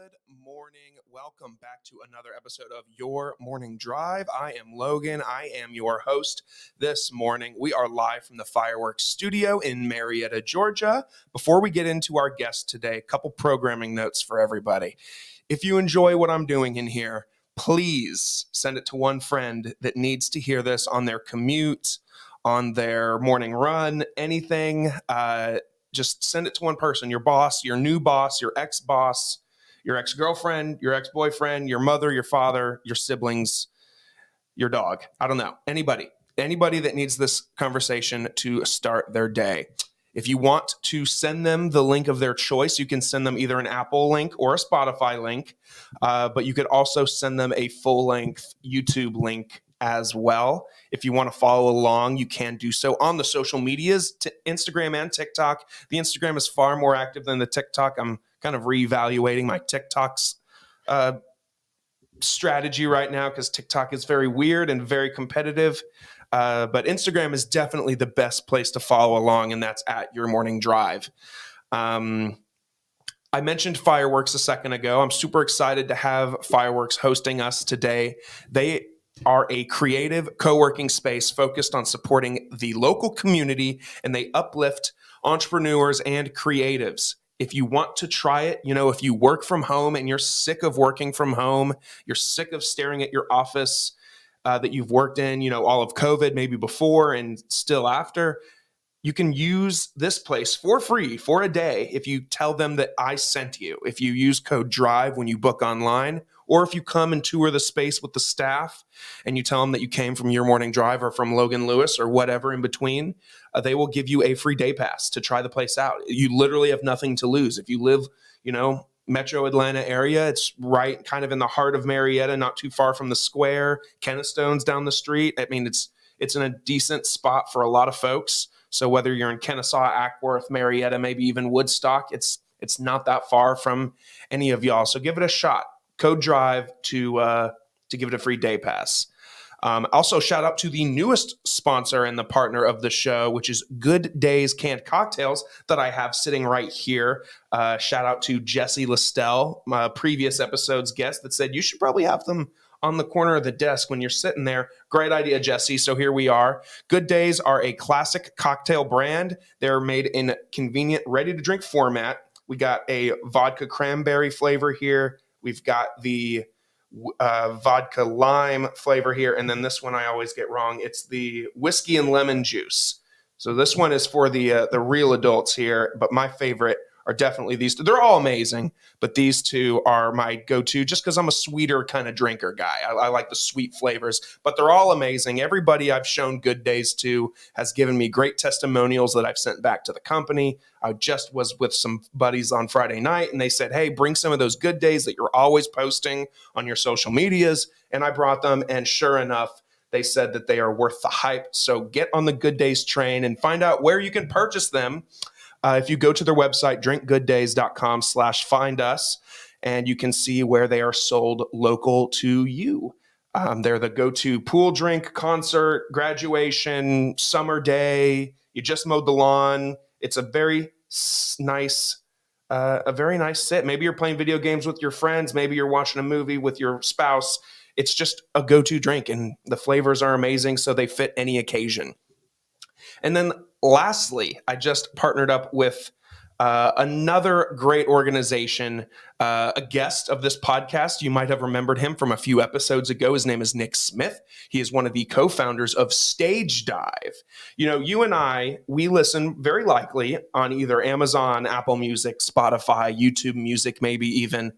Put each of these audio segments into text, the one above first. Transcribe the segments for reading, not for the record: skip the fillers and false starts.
Good morning. Welcome back to another episode of Your Morning Drive. I am Logan. I am your host this morning. We are live from the Fireworks Studio in Marietta, Georgia. Before we get into our guest today, a couple programming notes for everybody. If you enjoy what I'm doing in here, please send it to one friend that needs to hear this on their commute, on their morning run, anything. Just send it to one person, your boss, your new boss, your ex-boss, your ex-girlfriend, your ex-boyfriend, your mother, your father, your siblings, your dog. I don't know. Anybody that needs this conversation to start their day. If you want to send them the link of their choice, you can send them either an Apple link or a Spotify link, but you could also send them a full-length YouTube link as well. If you want to follow along, you can do so on the social medias, Instagram and TikTok. The Instagram is far more active than the TikTok. I'm kind of reevaluating my TikTok's strategy right now because TikTok is very weird and very competitive. But Instagram is definitely the best place to follow along, and that's at Your Morning Drive. I mentioned Fireworks a second ago. I'm super excited to have Fireworks hosting us today. They are a creative co-working space focused on supporting the local community, and they uplift entrepreneurs and creatives. If you want to try it, if you work from home and you're sick of working from home, you're sick of staring at your office that you've worked in, all of COVID, maybe before and still after, you can use this place for free for a day if you tell them that I sent you. If you use code DRIVE when you book online, or if you come and tour the space with the staff and you tell them that you came from Your Morning Drive or from Logan Lewis or whatever in between, they will give you a free day pass to try the place out. You literally have nothing to lose. If you live, Metro Atlanta area, it's right kind of in the heart of Marietta, not too far from the square. Kennestone's down the street. I mean, it's in a decent spot for a lot of folks. So whether you're in Kennesaw, Ackworth, Marietta, maybe even Woodstock, it's not that far from any of y'all. So give it a shot. Code DRIVE to give it a free day pass. Also, shout out to the newest sponsor and the partner of the show, which is Good Days Canned Cocktails that I have sitting right here. Shout out to Jesse Listell, my previous episode's guest, that said you should probably have them on the corner of the desk when you're sitting there. Great idea, Jesse. So here we are. Good Days are a classic cocktail brand. They're made in convenient, ready-to-drink format. We got a vodka cranberry flavor here. We've got the vodka lime flavor here. And then this one I always get wrong. It's the whiskey and lemon juice. So this one is for the real adults here. But my favorite are definitely these two. They're all amazing, but these two are my go-to just because I'm a sweeter kind of drinker guy. I like the sweet flavors, but they're all amazing. Everybody I've shown Good Days to has given me great testimonials that I've sent back to the company. I just was with some buddies on Friday night, and they said, hey, bring some of those Good Days that you're always posting on your social medias, and I brought them, and sure enough, they said that they are worth the hype. So get on the Good Days train and find out where you can purchase them. If you go to their website, drinkgooddays.com/find us, and you can see where they are sold local to you. They're the go-to pool drink, concert, graduation, summer day. You just mowed the lawn. It's a very nice sit. Maybe you're playing video games with your friends. Maybe you're watching a movie with your spouse. It's just a go-to drink, and the flavors are amazing, so they fit any occasion. And then lastly, I just partnered up with another great organization, a guest of this podcast. You might have remembered him from a few episodes ago. His name is Nick Smith. He is one of the co-founders of StageDive. You and I, we listen very likely on either Amazon, Apple Music, Spotify, YouTube Music, maybe even.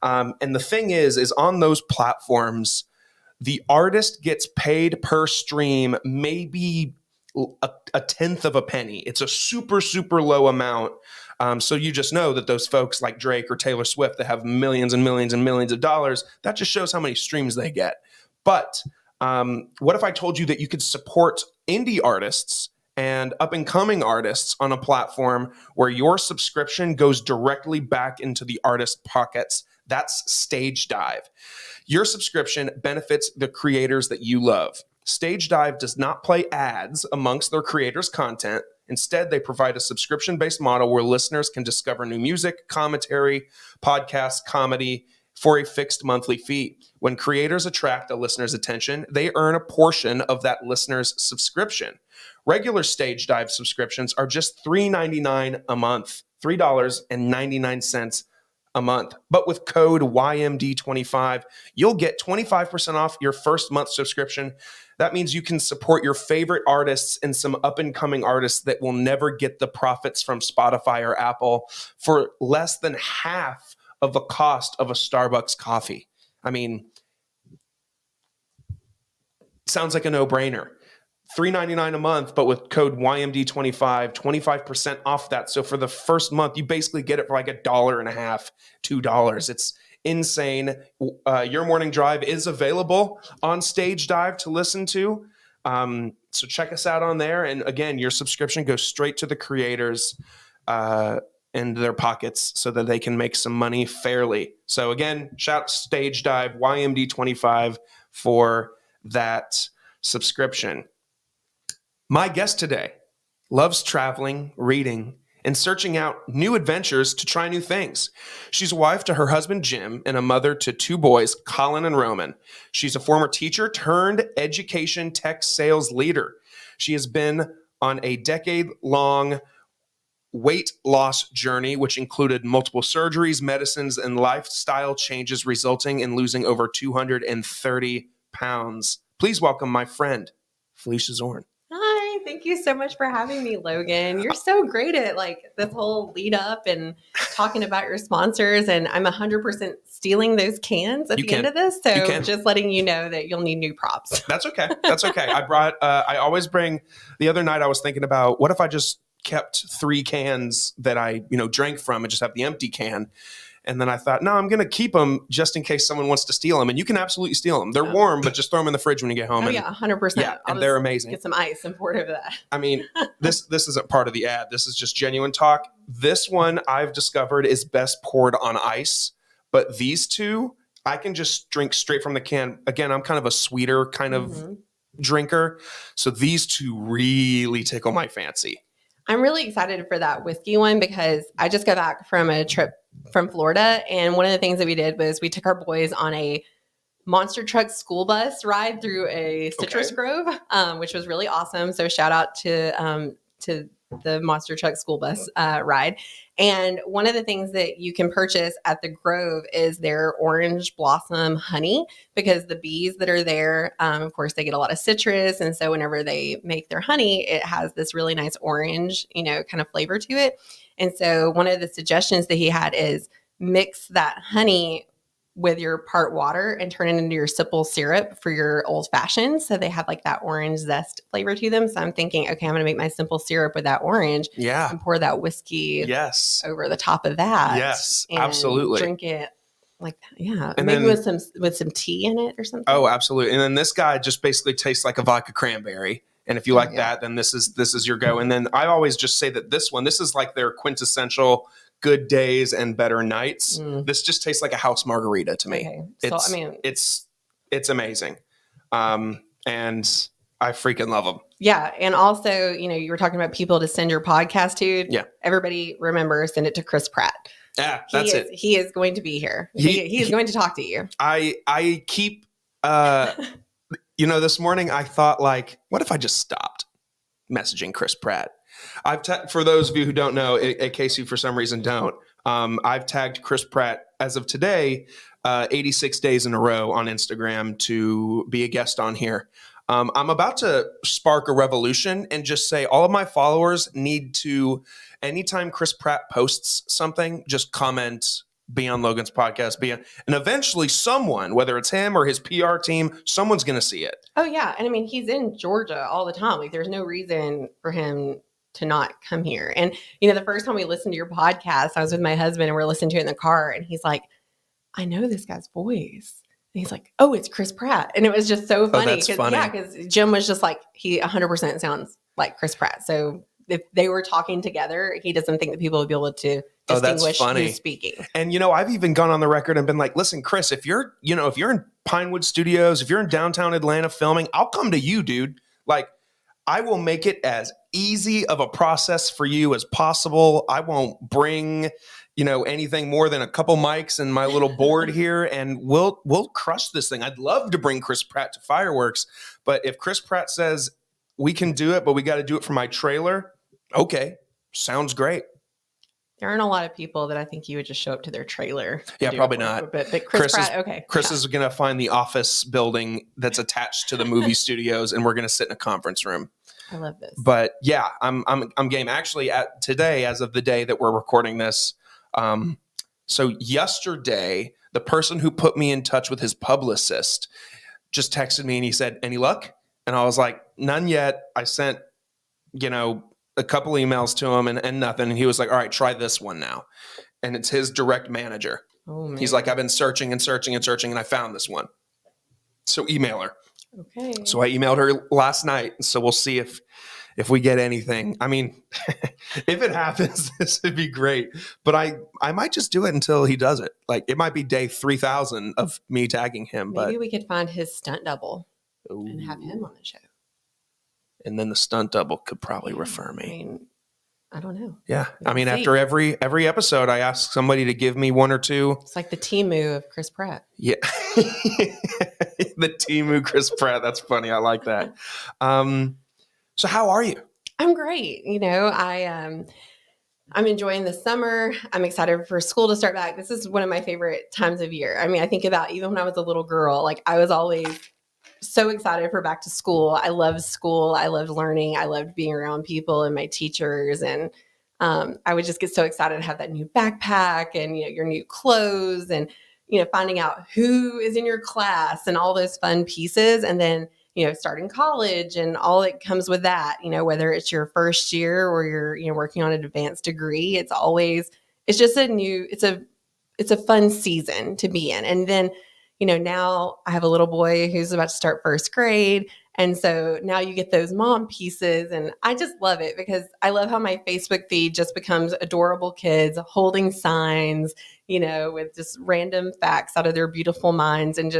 And the thing is on those platforms, the artist gets paid per stream, maybe a tenth of a penny. It's a super, super low amount. So you just know that those folks like Drake or Taylor Swift that have millions and millions and millions of dollars, that just shows how many streams they get. But what if I told you that you could support indie artists and up-and-coming artists on a platform where your subscription goes directly back into the artist pockets? That's StageDive. Your subscription benefits the creators that you love. StageDive does not play ads amongst their creators' content. Instead, they provide a subscription-based model where listeners can discover new music, commentary, podcasts, comedy for a fixed monthly fee. When creators attract a listener's attention, they earn a portion of that listener's subscription. Regular StageDive subscriptions are just $3.99 a month, $3.99 a month. But with code YMD25, you'll get 25% off your first month subscription. That means you can support your favorite artists and some up-and-coming artists that will never get the profits from Spotify or Apple for less than half of the cost of a Starbucks coffee. I mean, sounds like a no-brainer. $3.99 a month, but with code YMD25, 25% off that. So for the first month, you basically get it for like $1.50, $2. It's insane. Your Morning Drive is available on StageDive to listen to. So check us out on there. And again, your subscription goes straight to the creators into their pockets so that they can make some money fairly. So again, shout out StageDive, YMD25 for that subscription. My guest today loves traveling, reading, and searching out new adventures to try new things. She's a wife to her husband, Jim, and a mother to two boys, Colin and Roman. She's a former teacher turned education tech sales leader. She has been on a decade-long weight loss journey, which included multiple surgeries, medicines, and lifestyle changes, resulting in losing over 230 pounds. Please welcome my friend, Felicia Zorn. Hi, thank you so much for having me, Logan. You're so great at like this whole lead up and talking about your sponsors, and I'm 100% stealing those cans at the end of this. So just letting you know that you'll need new props. That's okay. That's okay. I always bring, the other night I was thinking about, what if I just kept 3 cans that I, drank from and just have the empty can? And then I thought, no, I'm going to keep them just in case someone wants to steal them. And you can absolutely steal them. They're warm, but just throw them in the fridge when you get home. Oh, yeah, 100%. Yeah, and they're amazing. Get some ice and pour it over that. I mean, this isn't part of the ad. This is just genuine talk. This one I've discovered is best poured on ice. But these two, I can just drink straight from the can. Again, I'm kind of a sweeter kind of drinker. So these two really tickle my fancy. I'm really excited for that whiskey one because I just got back from a trip from Florida. And one of the things that we did was we took our boys on a monster truck school bus ride through a citrus grove, which was really awesome. So shout out to the monster truck school bus ride. And one of the things that you can purchase at the Grove is their orange blossom honey, because the bees that are there, of course, they get a lot of citrus. And so whenever they make their honey, it has this really nice orange, kind of flavor to it. And so one of the suggestions that he had is mix that honey with your part water and turn it into your simple syrup for your old fashioned. So they have like that orange zest flavor to them. So I'm thinking, okay, I'm going to make my simple syrup with that orange and pour that whiskey over the top of that. Yes, absolutely. Drink it like that. Yeah. And maybe then, with some tea in it or something. Oh, absolutely. And then this guy just basically tastes like a vodka cranberry. And if you like that, then this is your go. And then I always just say that this is like their quintessential good days and better nights. This just tastes like a house margarita to me. Okay. So, it's amazing. And I freaking love them. Yeah. And also, you were talking about people to send your podcast to. Yeah. Everybody remember, send it to Chris Pratt. Yeah, that's it. He is going to be here. He is going to talk to you. I keep, this morning I thought, like, what if I just stopped messaging Chris Pratt? For those of you who don't know, in case you for some reason don't, I've tagged Chris Pratt as of today, 86 days in a row on Instagram to be a guest on here. I'm about to spark a revolution and just say all of my followers need to, anytime Chris Pratt posts something, just comment, be on Logan's podcast, and eventually someone, whether it's him or his PR team, someone's going to see it. Oh, yeah. And I mean, he's in Georgia all the time. Like, there's no reason for him to not come here. And, the first time we listened to your podcast, I was with my husband and we're listening to it in the car. And he's like, I know this guy's voice. And he's like, oh, it's Chris Pratt. And it was just so funny. Oh, that's funny. Yeah, because Jim was just like, he 100% sounds like Chris Pratt. So if they were talking together, he doesn't think that people would be able to distinguish who's speaking. And, I've even gone on the record and been like, listen, Chris, if you're in Pinewood Studios, if you're in downtown Atlanta filming, I'll come to you, dude. Like, I will make it as easy of a process for you as possible. I won't bring, anything more than a couple mics and my little board here, and we'll crush this thing. I'd love to bring Chris Pratt to fireworks, but if Chris Pratt says we can do it, but we got to do it for my trailer, okay, sounds great. There aren't a lot of people that I think you would just show up to their trailer. Yeah, probably not. But Chris Pratt, okay. Chris is going to find the office building that's attached to the movie studios, and we're going to sit in a conference room. I love this. But yeah, I'm game. Actually, today, as of the day that we're recording this, so yesterday, the person who put me in touch with his publicist just texted me and he said, "Any luck?" And I was like, "None yet." I sent, a couple emails to him and nothing. And he was like, "All right, try this one now." And it's his direct manager. Oh, man. He's like, "I've been searching and searching and searching, and I found this one. So email her." Okay. So I emailed her last night. So we'll see if we get anything. I mean, if it happens, this would be great. But I might just do it until he does it. Like, it might be day 3,000 of me tagging him. Maybe we could find his stunt double and have him on the show. And then the stunt double could probably refer me. I mean, I don't know. Yeah. I mean, after every episode, I ask somebody to give me one or two. It's like the Temu of Chris Pratt. Yeah. The Temu Chris Pratt. That's funny. I like that. So how are you? I'm great. I'm enjoying the summer. I'm excited for school to start back. This is one of my favorite times of year. I mean, I think about even when I was a little girl, like I was always so excited for back to school. I loved school. I loved learning. I loved being around people and my teachers. And I would just get so excited to have that new backpack and, your new clothes and, finding out who is in your class and all those fun pieces. And then, starting college and all that comes with that, whether it's your first year or you're, working on an advanced degree, it's just it's a fun season to be in. And then, now I have a little boy who's about to start first grade. And so now you get those mom pieces. And I just love it because I love how my Facebook feed just becomes adorable kids holding signs, with just random facts out of their beautiful minds. And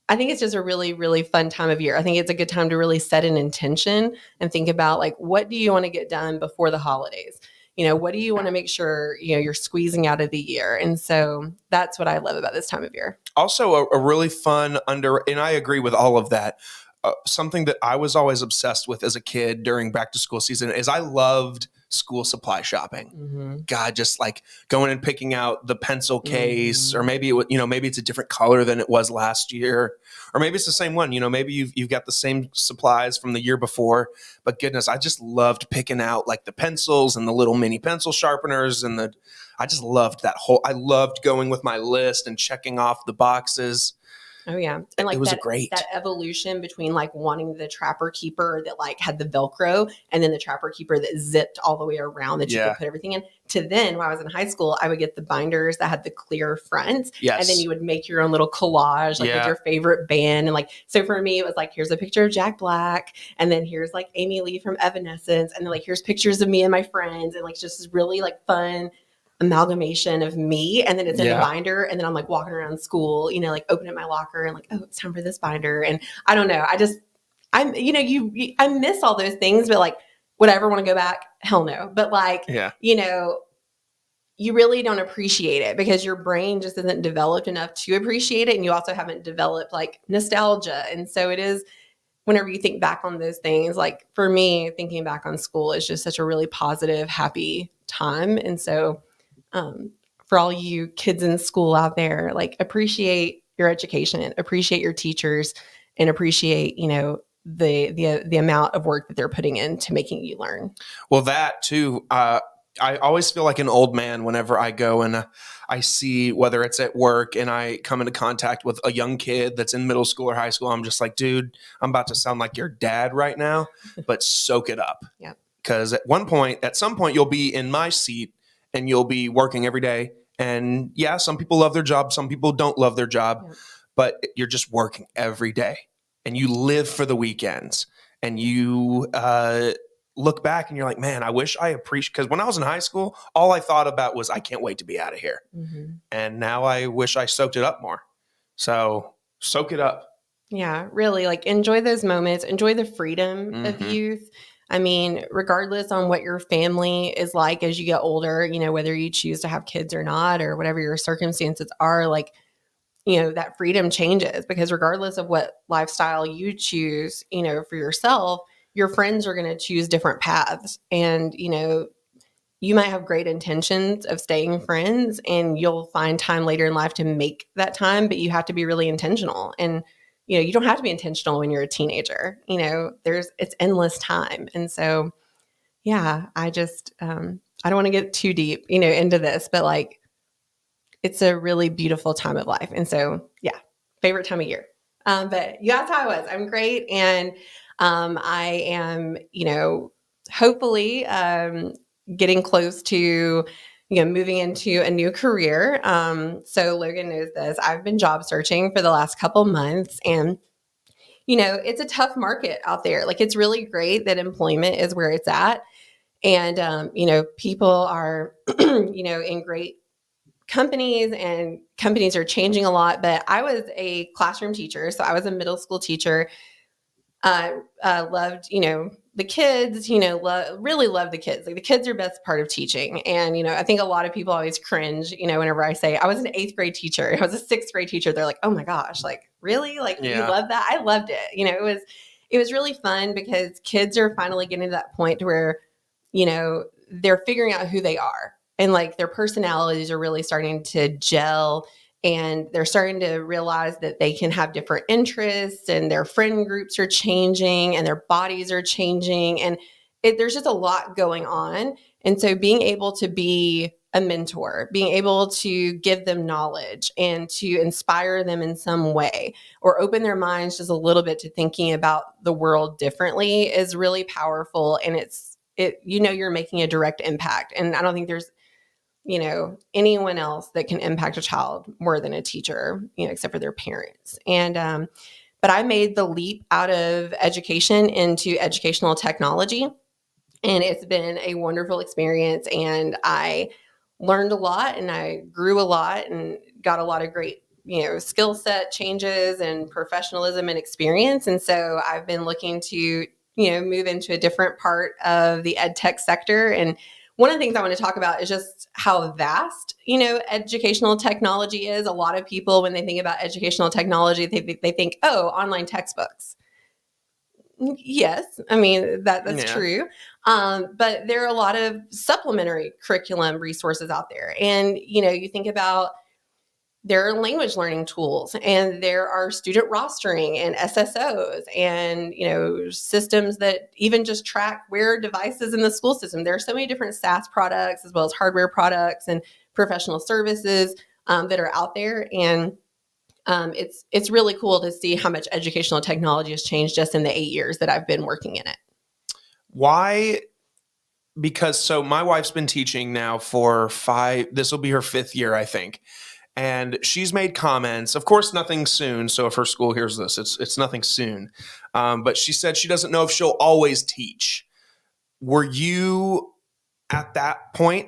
I think it's just a really, really fun time of year. I think it's a good time to really set an intention and think about like, what do you want to get done before the holidays? What do you want to make sure, you're squeezing out of the year? And so that's what I love about this time of year. Also a really fun and I agree with all of that. Something that I was always obsessed with as a kid during back to school season is I loved school supply shopping. Mm-hmm. God, just like going and picking out the pencil case, or maybe maybe it's a different color than it was last year, or maybe it's the same one. Maybe you've got the same supplies from the year before. But goodness, I just loved picking out like the pencils and the little mini pencil sharpeners I just loved that I loved going with my list and checking off the boxes. Oh yeah. And like it was that evolution between like wanting the Trapper Keeper that like had the Velcro and then the Trapper Keeper that zipped all the way around that you could put everything in, to then when I was in high school, I would get the binders that had the clear front. Yes. And then you would make your own little collage like with your favorite band. And like, so for me, it was like, here's a picture of Jack Black. And then here's like Amy Lee from Evanescence. And then like, here's pictures of me and my friends. And like, just really like fun amalgamation of me, and then it's in a binder, and then I'm like walking around school, like opening my locker and like, oh, it's time for this binder. And I don't know, I miss all those things, but like, would I ever want to go back? Hell no. But like, you really don't appreciate it because your brain just isn't developed enough to appreciate it, and you also haven't developed like nostalgia. And so it is, whenever you think back on those things, like for me, thinking back on school is just such a really positive, happy time. And so for all you kids in school out there, like appreciate your education, appreciate your teachers, and appreciate, the amount of work that they're putting into making you learn. Well, that too, I always feel like an old man whenever I go and I see, whether it's at work and I come into contact with a young kid that's in middle school or high school, I'm just like, dude, I'm about to sound like your dad right now, but soak it up. Yeah. Because at some point, you'll be in my seat and you'll be working every day. And yeah, some people love their job. Some people don't love their job, but you're just working every day and you live for the weekends, and you look back and you're like, man, I wish I appreciate, because when I was in high school, all I thought about was, I can't wait to be out of here. Mm-hmm. And now I wish I soaked it up more. So soak it up. Yeah, really, like enjoy those moments, enjoy the freedom of youth. I mean, regardless on what your family is like as you get older, whether you choose to have kids or not, or whatever your circumstances are, like, that freedom changes, because regardless of what lifestyle you choose, for yourself, your friends are going to choose different paths. And, you might have great intentions of staying friends, and you'll find time later in life to make that time, but you have to be really intentional. And, you don't have to be intentional when you're a teenager. It's endless time. And so, yeah, I just, I don't want to get too deep, into this, but like, it's a really beautiful time of life. And so, yeah, favorite time of year. But you asked how I was. I'm great. And I am, hopefully getting close to, moving into a new career. So Logan knows this. I've been job searching for the last couple months, and it's a tough market out there. Like, it's really great that employment is where it's at. And, people are, in great companies, and companies are changing a lot. But I was a classroom teacher. So I was a middle school teacher. Loved, the kids, really love the kids. Like, the kids are best part of teaching. And, I think a lot of people always cringe, whenever I say I was an 8th grade teacher, I was a 6th grade teacher. They're like, oh my gosh, like, really? Like, you love that? I loved it. It was really fun, because kids are finally getting to that point to where, they're figuring out who they are, and like their personalities are really starting to gel, and they're starting to realize that they can have different interests, and their friend groups are changing, and their bodies are changing, and there's just a lot going on. And so being able to be a mentor, being able to give them knowledge and to inspire them in some way, or open their minds just a little bit to thinking about the world differently, is really powerful. And you're making a direct impact. And I don't think there's anyone else that can impact a child more than a teacher, except for their parents. And, but I made the leap out of education into educational technology, and it's been a wonderful experience. And I learned a lot, and I grew a lot, and got a lot of great, skill set changes and professionalism and experience. And so I've been looking to, move into a different part of the ed tech sector. And one of the things I want to talk about is just how vast, educational technology is. A lot of people, when they think about educational technology, they think, oh, online textbooks. Yes, I mean, that's true. But there are a lot of supplementary curriculum resources out there. And, you think about, there are language learning tools, and there are student rostering and SSOs, and, systems that even just track where devices in the school system. There are so many different SaaS products, as well as hardware products and professional services that are out there. And it's really cool to see how much educational technology has changed just in the 8 years that I've been working in it. Why? Because so my wife's been teaching now for this will be her 5th year, I think. And she's made comments, of course, nothing soon. So if her school hears this, it's nothing soon. But she said she doesn't know if she'll always teach. Were you at that point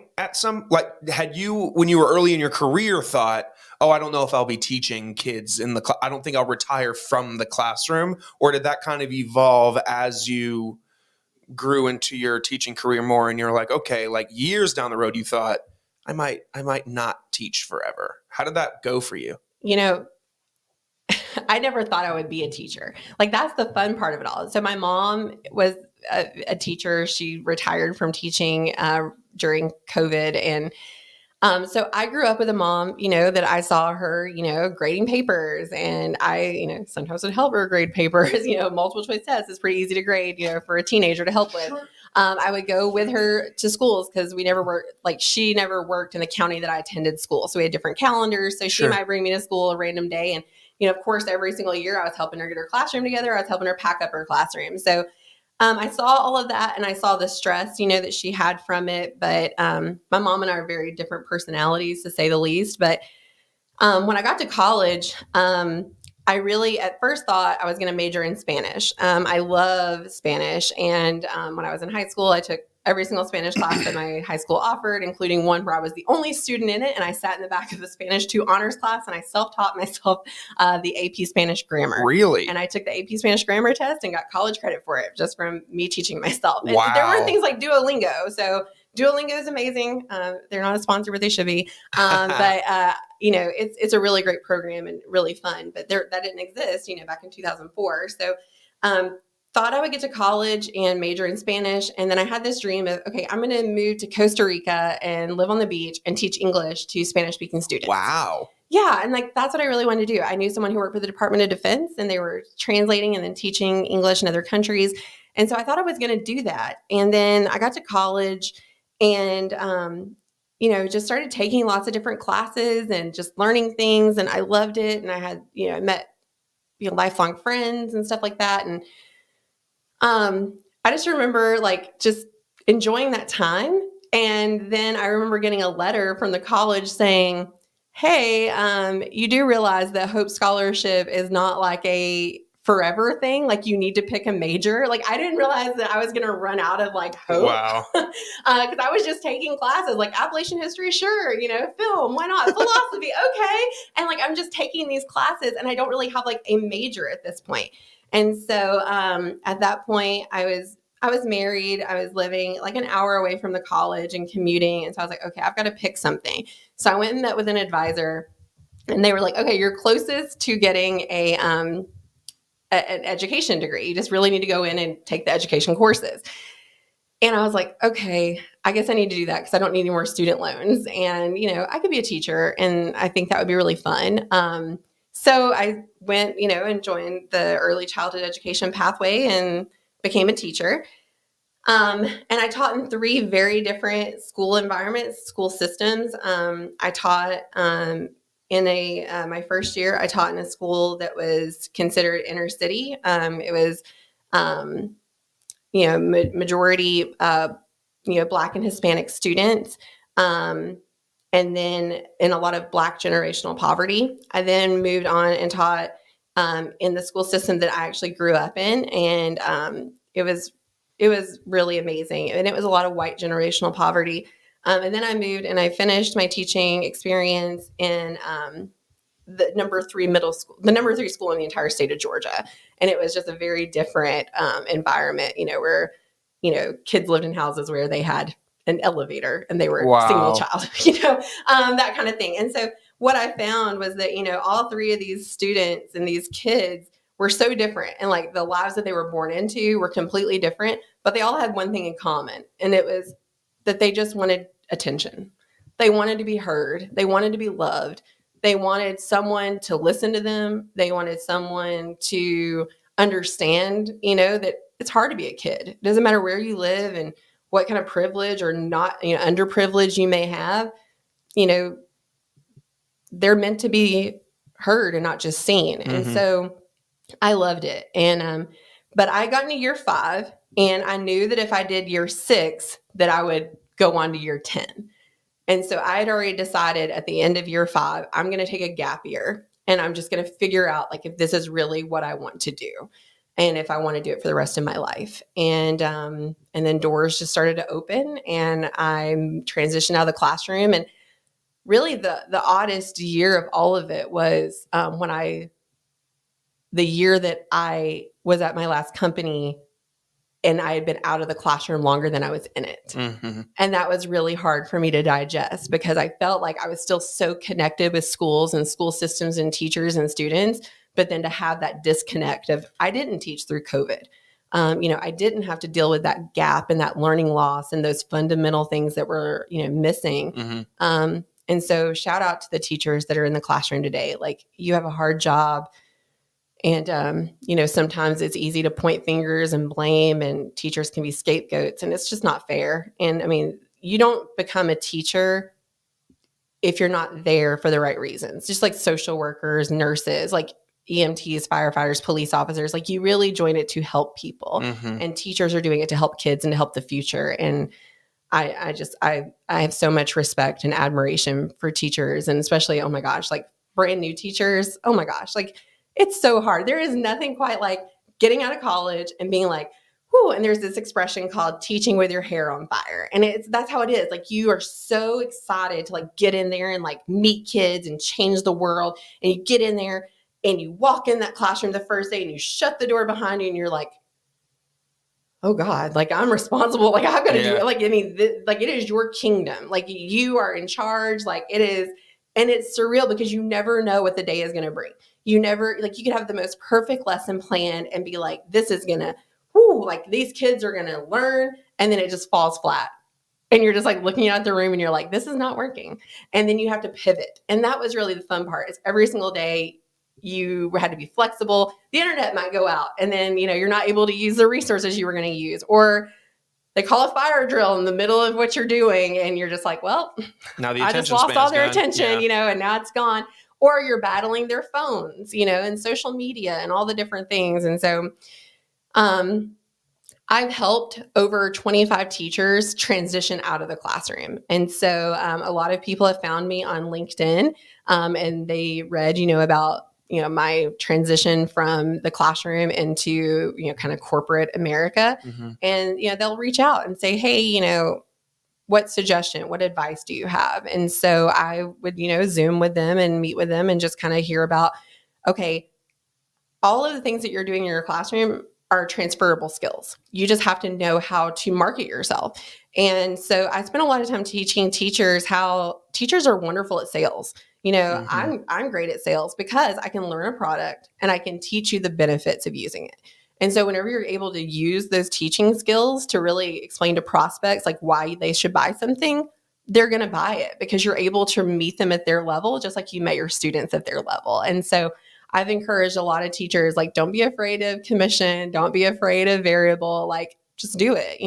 had you, when you were early in your career, thought, oh, I don't know if I'll be teaching kids I don't think I'll retire from the classroom? Or did that kind of evolve as you grew into your teaching career more, and you're like, okay, like years down the road, you thought, I might not teach forever? How did that go for you? I never thought I would be a teacher. Like, that's the fun part of it all. So my mom was a teacher. She retired from teaching during COVID. And so I grew up with a mom, that I saw her, grading papers, and I, sometimes would help her grade papers. Multiple choice tests is pretty easy to grade, for a teenager to help with. I would go with her to schools, because she never worked in the county that I attended school. So we had different calendars. So she might bring me to school a random day. And, of course, every single year I was helping her get her classroom together. I was helping her pack up her classroom. So I saw all of that, and I saw the stress, that she had from it. But my mom and I are very different personalities, to say the least. But when I got to college, I really at first thought I was going to major in Spanish. I love Spanish. And when I was in high school, I took every single Spanish class that my high school offered, including one where I was the only student in it. And I sat in the back of the Spanish 2 honors class and I self-taught myself the AP Spanish grammar. Really? And I took the AP Spanish grammar test and got college credit for it just from me teaching myself. And Wow. there were things like Duolingo. So Duolingo is amazing. They're not a sponsor, but they should be. But it's a really great program and really fun. But that didn't exist, back in 2004. So thought I would get to college and major in Spanish. And then I had this dream of, okay, I'm going to move to Costa Rica and live on the beach and teach English to Spanish-speaking students. Wow. Yeah. And that's what I really wanted to do. I knew someone who worked for the Department of Defense and they were translating and then teaching English in other countries. And so I thought I was going to do that. And then I got to college and, just started taking lots of different classes and just learning things. And I loved it. And I had, I met, lifelong friends and stuff like that. And I just remember just enjoying that time. And then I remember getting a letter from the college saying, hey, you do realize that Hope Scholarship is not like a forever thing. Like you need to pick a major. Like I didn't realize that I was going to run out of hope. Wow. Because I was just taking classes like Appalachian history, sure, film, why not? Philosophy, okay. And I'm just taking these classes and I don't really have a major at this point. And so at that point, I was married. I was living an hour away from the college and commuting. And so I was like, okay, I've got to pick something. So I went and met with an advisor and they were like, okay, you're closest to getting an education degree. You just really need to go in and take the education courses. And I was like, okay, I guess I need to do that because I don't need any more student loans. And, I could be a teacher and I think that would be really fun. So I went, and joined the early childhood education pathway and became a teacher. And I taught in 3 very different school environments, school systems. I taught in my first year, I taught in a school that was considered inner city. It was, majority, Black and Hispanic students. And then in a lot of Black generational poverty. I then moved on and taught in the school system that I actually grew up in. And it was really amazing. And it was a lot of white generational poverty. And then I moved and I finished my teaching experience in the number 3 school in the entire state of Georgia. And it was just a very different environment, where, kids lived in houses where they had an elevator and they were single child, that kind of thing. And so what I found was that, all 3 of these students and these kids were so different. And the lives that they were born into were completely different, but they all had one thing in common. And it was that they just wanted attention. They wanted to be heard. They wanted to be loved. They wanted someone to listen to them. They wanted someone to understand, that it's hard to be a kid. It doesn't matter where you live and what kind of privilege or not, underprivilege you may have, they're meant to be heard and not just seen. Mm-hmm. And so I loved it. And, but I got into year 5 and I knew that if I did year 6, that I would go on to year 10. And so I had already decided at the end of year 5, I'm going to take a gap year and I'm just going to figure out if this is really what I want to do. And if I want to do it for the rest of my life. And then doors just started to open and I transitioned out of the classroom. And really the oddest year of all of it was the year that I was at my last company and I had been out of the classroom longer than I was in it. Mm-hmm. And that was really hard for me to digest because I felt like I was still so connected with schools and school systems and teachers and students. But then to have that disconnect of I didn't teach through COVID. I didn't have to deal with that gap and that learning loss and those fundamental things that were, missing. Mm-hmm. And so shout out to the teachers that are in the classroom today. You have a hard job. And, sometimes it's easy to point fingers and blame and teachers can be scapegoats and it's just not fair. And you don't become a teacher if you're not there for the right reasons, just like social workers, nurses, EMTs, firefighters, police officers, you really join it to help people. Mm-hmm. And teachers are doing it to help kids and to help the future. And I have so much respect and admiration for teachers and especially, oh my gosh, brand new teachers. Oh my gosh, it's so hard. There is nothing quite like getting out of college and being whew, and there's this expression called teaching with your hair on fire. And that's how it is. Like, you are so excited to like get in there and like meet kids and change the world. And you get in there and you walk in that classroom the first day and you shut the door behind you and you're like, oh God, like I'm responsible. Like I've got to do it. Like, I mean, like it is your kingdom. Like you are in charge. Like it is. And it's surreal because you never know what the day is going to bring. You never, like, you could have the most perfect lesson plan and be like, this is going to, like these kids are going to learn. And then it just falls flat. And you're just like looking out the room and you're like, this is not working. And then you have to pivot. And that was really the fun part, is every single day you had to be flexible. The internet might go out and then, you're not able to use the resources you were going to use, or they call a fire drill in the middle of what you're doing. And you're just like, well, now I just lost all their attention, and now it's gone. Or you're battling their phones, and social media and all the different things. And so, I've helped over 25 teachers transition out of the classroom. And so a lot of people have found me on LinkedIn, and they read, about, my transition from the classroom into, kind of corporate America. Mm-hmm. And, they'll reach out and say, hey, what suggestion, what advice do you have? And so I would, Zoom with them and meet with them and just kind of hear about, okay, all of the things that you're doing in your classroom are transferable skills. You just have to know how to market yourself. And so I spent a lot of time teaching teachers how teachers are wonderful at sales. I'm great at sales because I can learn a product and I can teach you the benefits of using it. And so whenever you're able to use those teaching skills to really explain to prospects like why they should buy something, they're going to buy it because you're able to meet them at their level, just like you met your students at their level. And so I've encouraged a lot of teachers, like, don't be afraid of commission. Don't be afraid of variable. Like, just do it,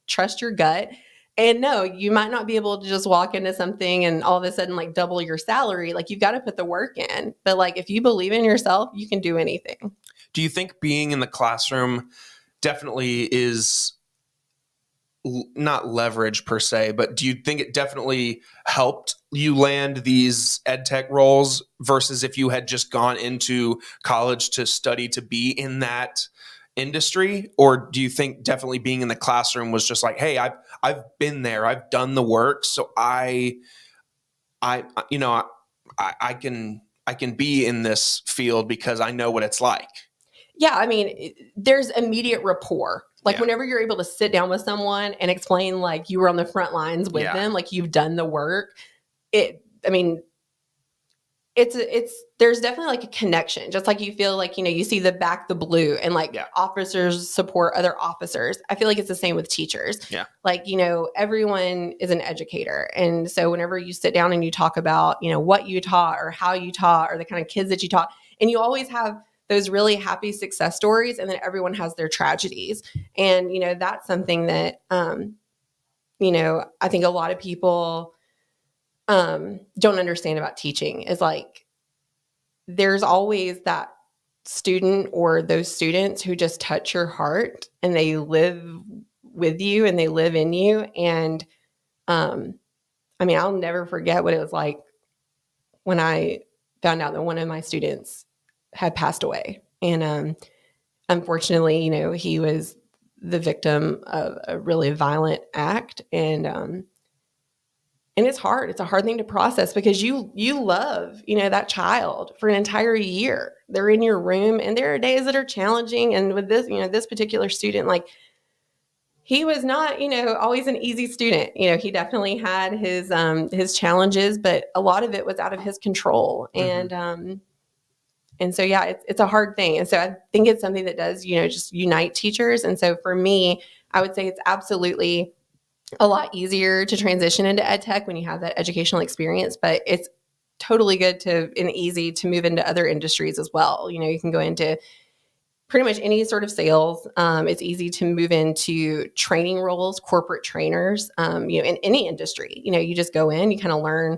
trust your gut. And no, you might not be able to just walk into something and all of a sudden like double your salary. Like, you've got to put the work in. But like, if you believe in yourself, you can do anything. Do you think being in the classroom definitely is not leverage per se, but do you think it definitely helped you land these ed tech roles versus if you had just gone into college to study to be in that industry? Or do you think definitely being in the classroom was just like, hey, I've been there, I've done the work, so I can be in this field because I know what it's like? Yeah, I mean, there's immediate rapport. Like, whenever you're able to sit down with someone and explain like you were on the front lines with them, like you've done the work, there's definitely like a connection. Just like you feel like, you see the blue and like officers support other officers. I feel like it's the same with teachers. Yeah. Like, everyone is an educator. And so whenever you sit down and you talk about, what you taught or how you taught or the kind of kids that you taught, and you always have those really happy success stories, and then everyone has their tragedies. And, that's something that, I think a lot of people don't understand about teaching is like, there's always that student or those students who just touch your heart and they live with you and they live in you. And, I'll never forget what it was like when I found out that one of my students had passed away. And unfortunately, he was the victim of a really violent act. And it's hard. It's a hard thing to process because you love, that child for an entire year. They're in your room and there are days that are challenging. And with this, this particular student, like, he was not, always an easy student. He definitely had his challenges, but a lot of it was out of his control. Mm-hmm. And so, it's a hard thing. And so I think it's something that does, just unite teachers. And so for me, I would say it's absolutely a lot easier to transition into ed tech when you have that educational experience, but it's totally good and easy to move into other industries as well. You can go into pretty much any sort of sales. It's easy to move into training roles, corporate trainers, in any industry. You just go in, you kind of learn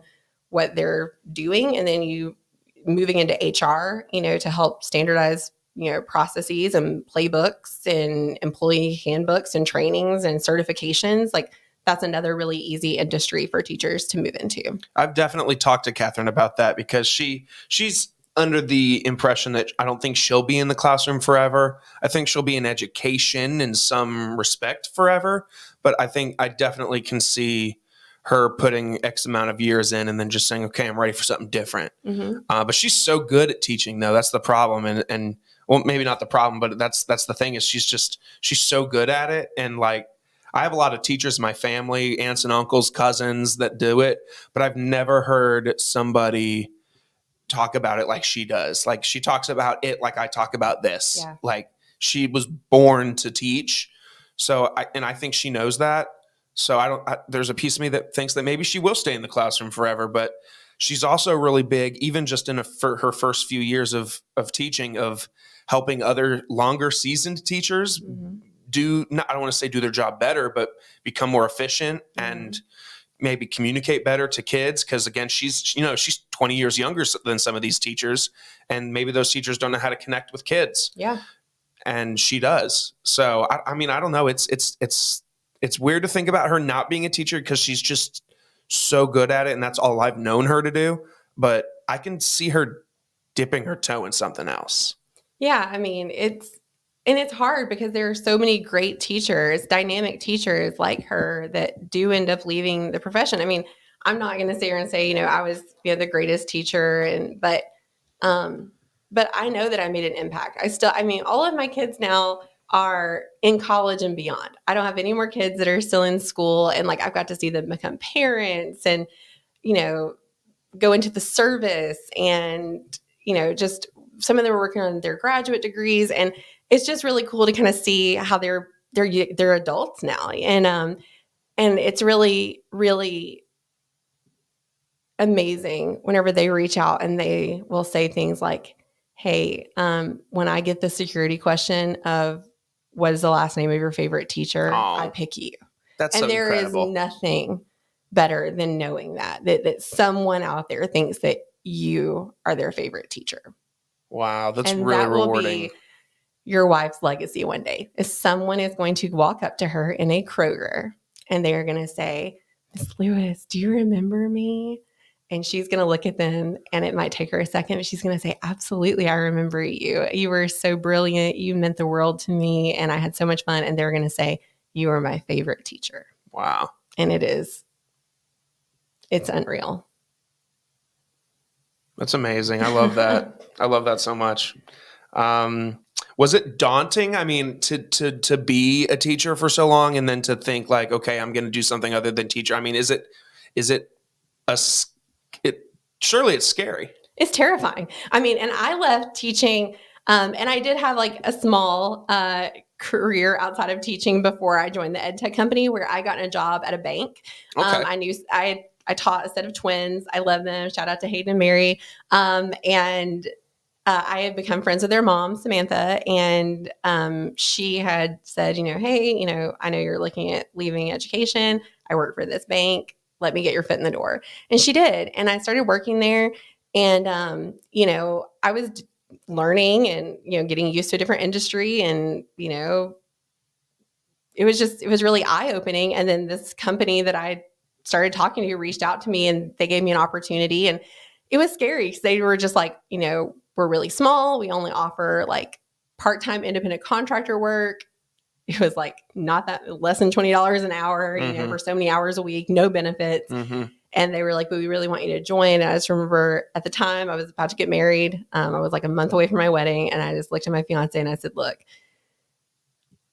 what they're doing, and then you moving into HR, to help standardize, processes and playbooks and employee handbooks and trainings and certifications. Like, that's another really easy industry for teachers to move into. I've definitely talked to Catherine about that because she's under the impression that I don't think she'll be in the classroom forever. I think she'll be in education in some respect forever, but I think I definitely can see her putting X amount of years in and then just saying, okay, I'm ready for something different. Mm-hmm. But she's so good at teaching, though. That's the problem. And well, maybe not the problem, but that's the thing is she's so good at it. And like, I have a lot of teachers in my family, aunts and uncles, cousins that do it, but I've never heard somebody talk about it like she does. Like she talks about it like I talk about this. Yeah. Like she was born to teach. So I think she knows that. So there's a piece of me that thinks that maybe she will stay in the classroom forever, but she's also really big, even just for her first few years of teaching, of helping other longer seasoned teachers Mm-hmm. I don't want to say do their job better, but become more efficient and maybe communicate better to kids. Cause again, she's 20 years younger than some of these teachers, and maybe those teachers don't know how to connect with kids. Yeah. And she does. So, I mean, I don't know. It's weird to think about her not being a teacher because she's just so good at it. And that's all I've known her to do. But I can see her dipping her toe in something else. Yeah. I mean, it's hard because there are so many great teachers, dynamic teachers like her that do end up leaving the profession. I mean, I'm not going to sit here and say, I was, the greatest teacher but I know that I made an impact. All of my kids now are in college and beyond. I don't have any more kids that are still in school, and like I've got to see them become parents and, go into the service and, just some of them are working on their graduate degrees, and it's just really cool to kind of see how they're adults now. And it's really, really amazing whenever they reach out and they will say things like, hey, when I get the security question of what is the last name of your favorite teacher, I pick you. That's and so there incredible. is nothing better than knowing that someone out there thinks that you are their favorite teacher. Wow, that's and really that will rewarding. Be your wife's legacy one day. Is someone is going to walk up to her in a Kroger and they are going to say, Miss Lewis, do you remember me? And she's going to look at them, and it might take her a second, but she's going to say, absolutely, I remember you. You were so brilliant. You meant the world to me, and I had so much fun. And they're going to say, you are my favorite teacher. Wow. And it's unreal. That's amazing. I love that. I love that so much. Was it daunting? I mean, to be a teacher for so long and then to think like, okay, I'm going to do something other than teacher. I mean, surely it's scary. It's terrifying. I mean, and I left teaching, and I did have like a small career outside of teaching before I joined the ed tech company, where I got a job at a bank. Okay. I taught a set of twins. I love them. Shout out to Hayden and Mary. And I had become friends with their mom, Samantha, and she had said, hey, I know you're looking at leaving education. I work for this bank. Let me get your foot in the door. And she did. And I started working there. And, I was learning and, getting used to a different industry. And, it was really eye-opening. And then this company that I started talking to reached out to me, and they gave me an opportunity. And it was scary because they were just like, we're really small. We only offer like part-time independent contractor work. It was like not that less than $20 an hour, for so many hours a week, no benefits. Mm-hmm. And they were like, but we really want you to join. And I just remember at the time I was about to get married. I was like a month away from my wedding. And I just looked at my fiance and I said, look,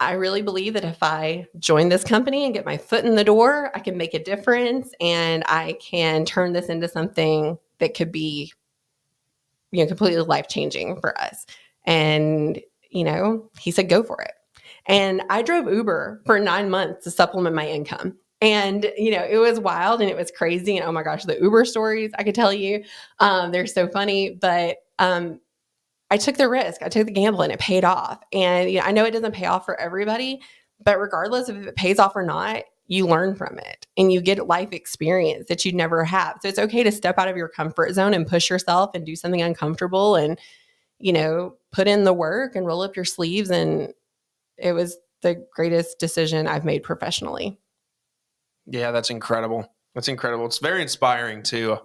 I really believe that if I join this company and get my foot in the door, I can make a difference, and I can turn this into something that could be, completely life-changing for us. And, he said, go for it. And I drove Uber for 9 months to supplement my income. And, it was wild and it was crazy. And oh my gosh, the Uber stories I could tell you, they're so funny, but, I took the risk. I took the gamble, and it paid off. And I know it doesn't pay off for everybody, but regardless of if it pays off or not, you learn from it and you get life experience that you'd never have. So it's okay to step out of your comfort zone and push yourself and do something uncomfortable and, put in the work and roll up your sleeves. And it was the greatest decision I've made professionally. Yeah, that's incredible. That's incredible. It's very inspiring too.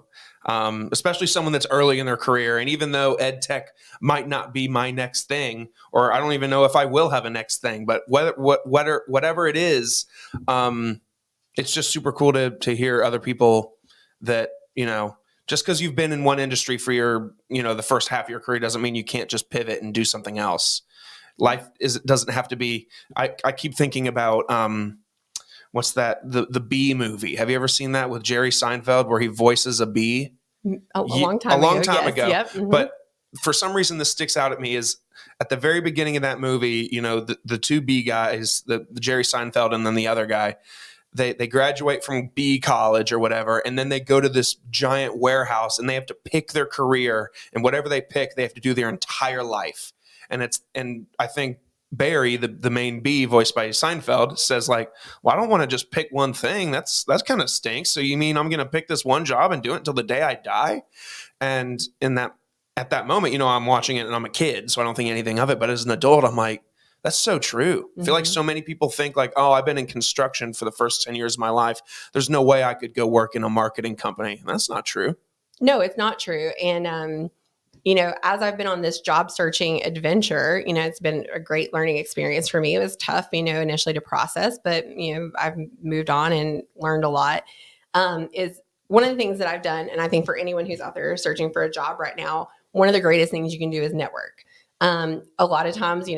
especially someone that's early in their career. And even though ed tech might not be my next thing, or I don't even know if I will have a next thing, but whatever it is, it's just super cool to hear other people that, just because you've been in one industry for the first half of your career doesn't mean you can't just pivot and do something else. Life doesn't have to be. I keep thinking about what's that, the Bee movie? Have you ever seen that with Jerry Seinfeld where he voices a bee? A long time yes, ago. Yep. Mm-hmm. But for some reason, this sticks out at me is at the very beginning of that movie, the two bee guys, the Jerry Seinfeld and then the other guy, they graduate from bee college or whatever, and then they go to this giant warehouse and they have to pick their career, and whatever they pick, they have to do their entire life. And I think Barry, the main bee voiced by Seinfeld, says like, well, I don't want to just pick one thing. That's kind of stinks. So you mean I'm going to pick this one job and do it until the day I die? And at that moment, I'm watching it and I'm a kid, so I don't think anything of it. But as an adult, I'm like, that's so true. I feel like so many people think like, oh, I've been in construction for the first 10 years of my life. There's no way I could go work in a marketing company. And that's not true. No, it's not true. And, as I've been on this job searching adventure, it's been a great learning experience for me. It was tough, initially to process, but, I've moved on and learned a lot. Is one of the things that I've done, and I think for anyone who's out there searching for a job right now, one of the greatest things you can do is network. A lot of times,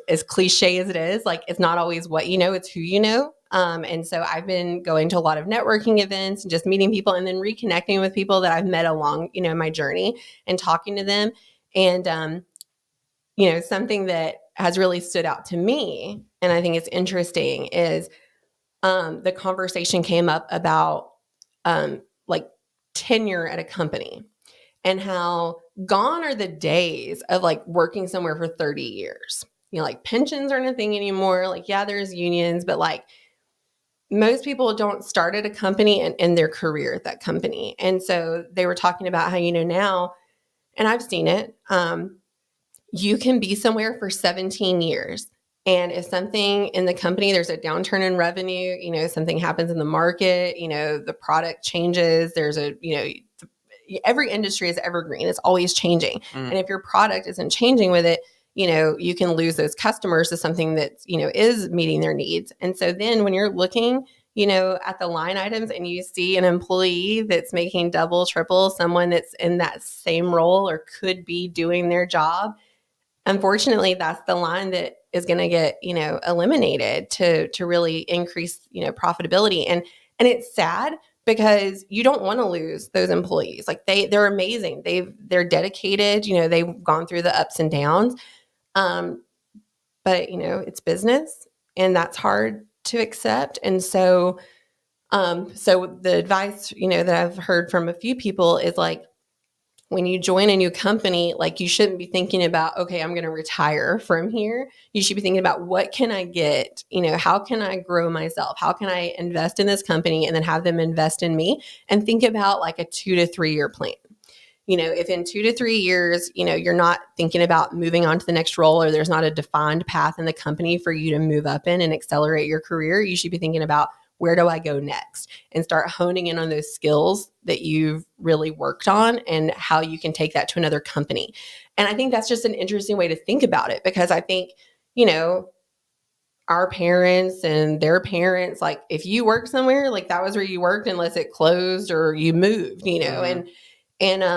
as cliche as it is, like it's not always what you know, it's who you know. And so I've been going to a lot of networking events and just meeting people and then reconnecting with people that I've met along, my journey and talking to them. And, something that has really stood out to me, and I think it's interesting, is the conversation came up about like tenure at a company and how gone are the days of like working somewhere for 30 years. Like pensions aren't a thing anymore. Like, yeah, there's unions, but like most people don't start at a company and end their career at that company. And so they were talking about how, now, and I've seen it, you can be somewhere for 17 years. And if something in the company, there's a downturn in revenue, something happens in the market, the product changes, there's every industry is evergreen. It's always changing. And if your product isn't changing with it, you can lose those customers to something that, is meeting their needs. And so then when you're looking, at the line items and you see an employee that's making double, triple someone that's in that same role or could be doing their job, unfortunately, that's the line that is going to get, eliminated to really increase, profitability. And it's sad because you don't want to lose those employees. Like they're amazing. They're dedicated, they've gone through the ups and downs. But it's business and that's hard to accept. And so the advice, that I've heard from a few people is like, when you join a new company, like you shouldn't be thinking about, okay, I'm going to retire from here. You should be thinking about what can I get? How can I grow myself? How can I invest in this company and then have them invest in me? And think about like a 2 to 3 year plan. If in 2 to 3 years, you're not thinking about moving on to the next role or there's not a defined path in the company for you to move up in and accelerate your career, you should be thinking about, where do I go next? And start honing in on those skills that you've really worked on and how you can take that to another company. And I think that's just an interesting way to think about it, because I think, our parents and their parents, like if you worked somewhere, like that was where you worked unless it closed or you moved, and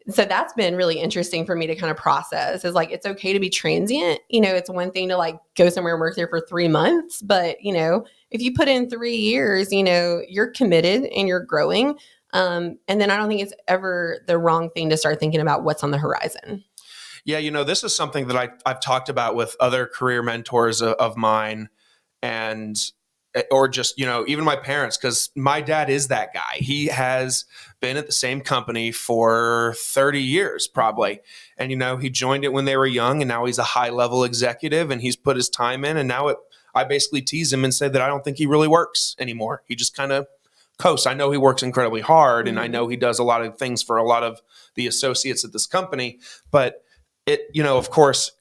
so that's been really interesting for me to kind of process, is like, it's okay to be transient. It's one thing to like go somewhere and work there for 3 months, but if you put in 3 years, you're committed and you're growing. And then I don't think it's ever the wrong thing to start thinking about what's on the horizon. Yeah. This is something that I've talked about with other career mentors of mine, or just, even my parents, because my dad is that guy. He has been at the same company for 30 years probably. And, he joined it when they were young and now he's a high level executive and he's put his time in. And now I basically tease him and say that I don't think he really works anymore. He just kind of coasts. I know he works incredibly hard and I know he does a lot of things for a lot of the associates at this company, but of course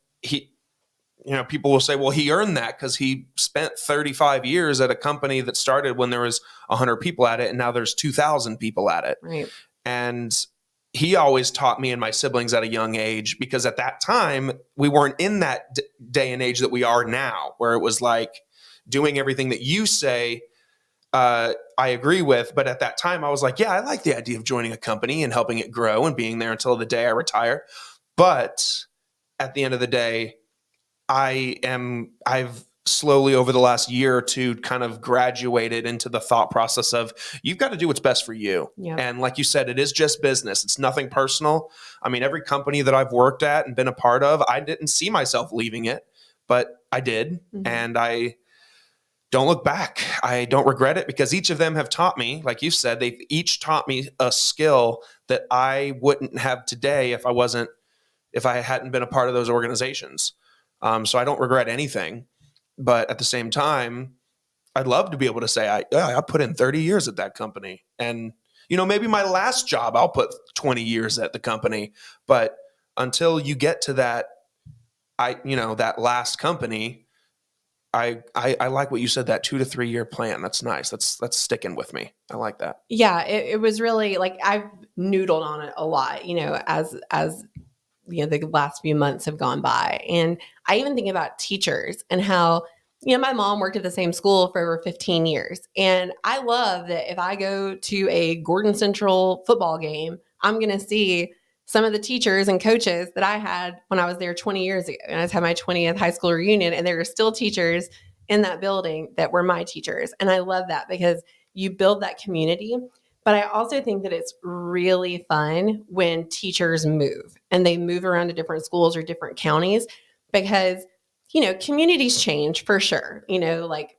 people will say, well, he earned that because he spent 35 years at a company that started when there was 100 people at it and now there's 2,000 people at it. Right. And he always taught me and my siblings at a young age, because at that time we weren't in that day and age that we are now, where it was like doing everything that you say I agree with. But at that time I was like, yeah, I like the idea of joining a company and helping it grow and being there until the day I retire. But at the end of the day, I've slowly over the last year or two kind of graduated into the thought process of, you've got to do what's best for you. Yeah. And like you said, it is just business. It's nothing personal. I mean, every company that I've worked at and been a part of, I didn't see myself leaving it, but I did. Mm-hmm. And I don't look back. I don't regret it, because each of them have taught me, like you said, they've each taught me a skill that I wouldn't have today if I hadn't been a part of those organizations. So I don't regret anything, but at the same time, I'd love to be able to say, I put in 30 years at that company, and, maybe my last job, I'll put 20 years at the company, but until you get to that, that last company, I like what you said, that 2 to 3 year plan. That's nice. That's sticking with me. I like that. Yeah. It was really like, I've noodled on it a lot, as the last few months have gone by. And I even think about teachers and how, my mom worked at the same school for over 15 years. And I love that if I go to a Gordon Central football game, I'm going to see some of the teachers and coaches that I had when I was there 20 years ago. And I just had my 20th high school reunion, and there are still teachers in that building that were my teachers. And I love that, because you build that community. But I also think that it's really fun when teachers move, and they move around to different schools or different counties, because, communities change for sure. Like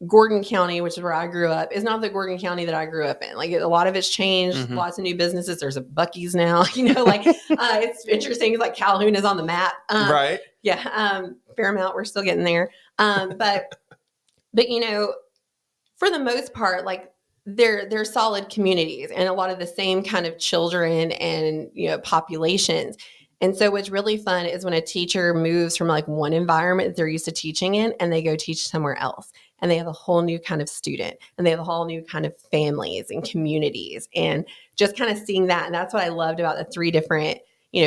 Gordon County, which is where I grew up, is not the Gordon County that I grew up in. Like a lot of it's changed, Mm-hmm. Lots of new businesses. There's a Buc-ee's now, it's interesting. It's like Calhoun is on the map. Right. Yeah. Fairmount, we're still getting there. But for the most part, like they're solid communities, and a lot of the same kind of children and populations. And so what's really fun is when a teacher moves from like one environment that they're used to teaching in, and they go teach somewhere else, and they have a whole new kind of student, and they have a whole new kind of families and communities, and just kind of seeing that. And that's what I loved about the 3 different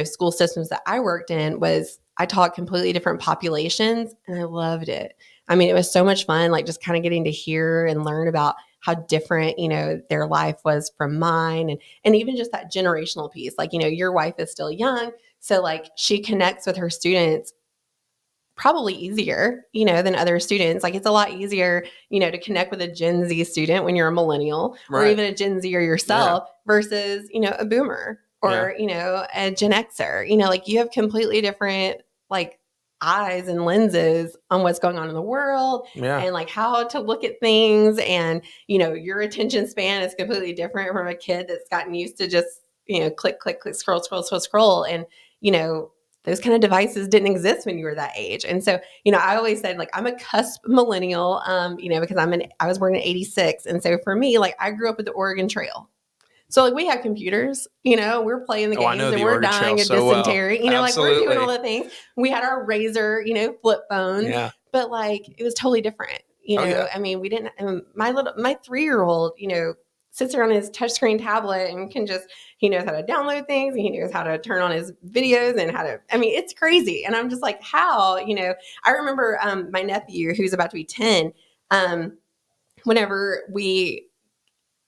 school systems that I worked in, was I taught completely different populations, and I loved it. I mean, it was so much fun, like just kind of getting to hear and learn about how different, their life was from mine. And even just that generational piece, like, your wife is still young. So like she connects with her students probably easier, than other students. Like it's a lot easier, to connect with a Gen Z student when you're a millennial, Right. or even a Gen Zer yourself versus, a boomer or, a Gen Xer, like you have completely different like eyes and lenses on what's going on in the world and like how to look at things. And, your attention span is completely different from a kid that's gotten used to just, click, click, click, scroll, scroll, scroll, scroll. And, those kind of devices didn't exist when you were that age. And so, I always said like, I'm a cusp millennial, because I was born in 86. And so for me, like I grew up with the Oregon Trail. So like we have computers, we're playing the games and we're dying of dysentery, like we're doing all the things. We had our Razor, flip phones, but like it was totally different. I mean, we didn't, my 3-year-old, sits there on his touchscreen tablet and can just, he knows how to download things, and he knows how to turn on his videos and it's crazy. And I'm just like, how, I remember my nephew, who's about to be 10, whenever we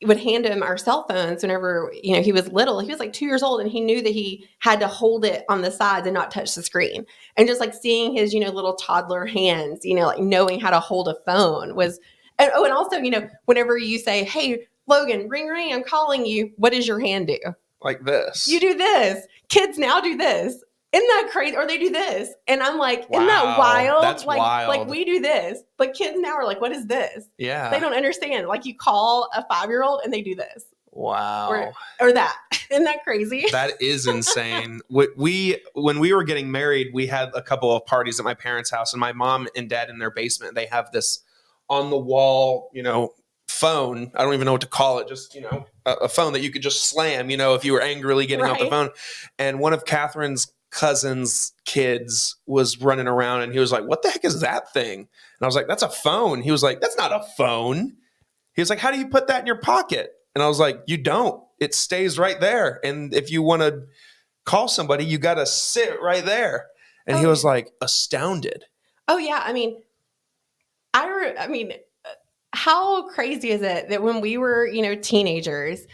would hand him our cell phones whenever, he was little. He was like 2 years old, and he knew that he had to hold it on the sides and not touch the screen. And just like seeing his, little toddler hands, like knowing how to hold a phone was, and also, whenever you say, hey, Logan, ring, ring, I'm calling you. What does your hand do? Like this. You do this. Kids now do this. Isn't that crazy? Or they do this. And I'm like, wow, isn't that wild? That's wild. Like we do this, but kids now are like, what is this? Yeah. They don't understand. Like you call a 5-year-old and they do this. Wow. Or that. Isn't that crazy? That is insane. When we were getting married, we had a couple of parties at my parents' house, and my mom and dad in their basement, they have this on the wall, phone. I don't even know what to call it. Just, a phone that you could just slam, if you were angrily getting off the phone. And one of Catherine's cousin's kids was running around, and he was like, what the heck is that thing? And I was like, that's a phone. He was like, that's not a phone. He was like, how do you put that in your pocket? And I was like, you don't. It stays right there. And if you want to call somebody, you got to sit right there. And he was like astounded. Oh yeah. I mean, I mean, how crazy is it that when we were, teenagers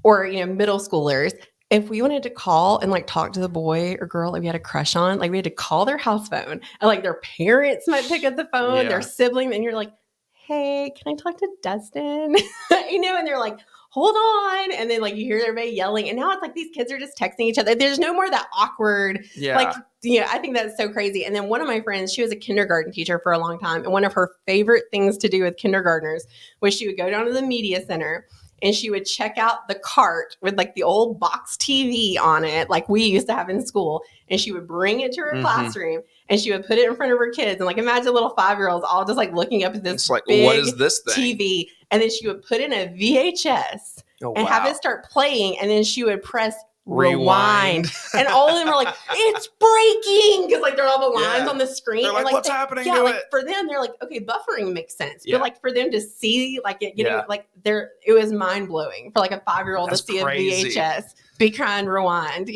or, middle schoolers, if we wanted to call and like talk to the boy or girl that we had a crush on, like we had to call their house phone and like their parents might pick up the phone, their sibling, and you're like, hey, can I talk to Dustin? And they're like, hold on. And then like you hear everybody yelling. And now it's like these kids are just texting each other. There's no more that awkward, like, I think that's so crazy. And then one of my friends, she was a kindergarten teacher for a long time. And one of her favorite things to do with kindergartners was she would go down to the media center and she would check out the cart with like the old box TV on it, like we used to have in school. And she would bring it to her classroom and she would put it in front of her kids. And like, imagine little 5-year-olds all just like looking up at this like, big what is this thing? TV. And then she would put in a VHS and have it start playing. And then she would press rewind. And all of them are like, it's breaking. Because like there are all the lines on the screen. They're like, and, what's happening to like, it? For them, they're like, okay, buffering makes sense. But like for them to see like it getting like it was mind blowing for like a 5-year-old to see crazy. A VHS be crying rewind,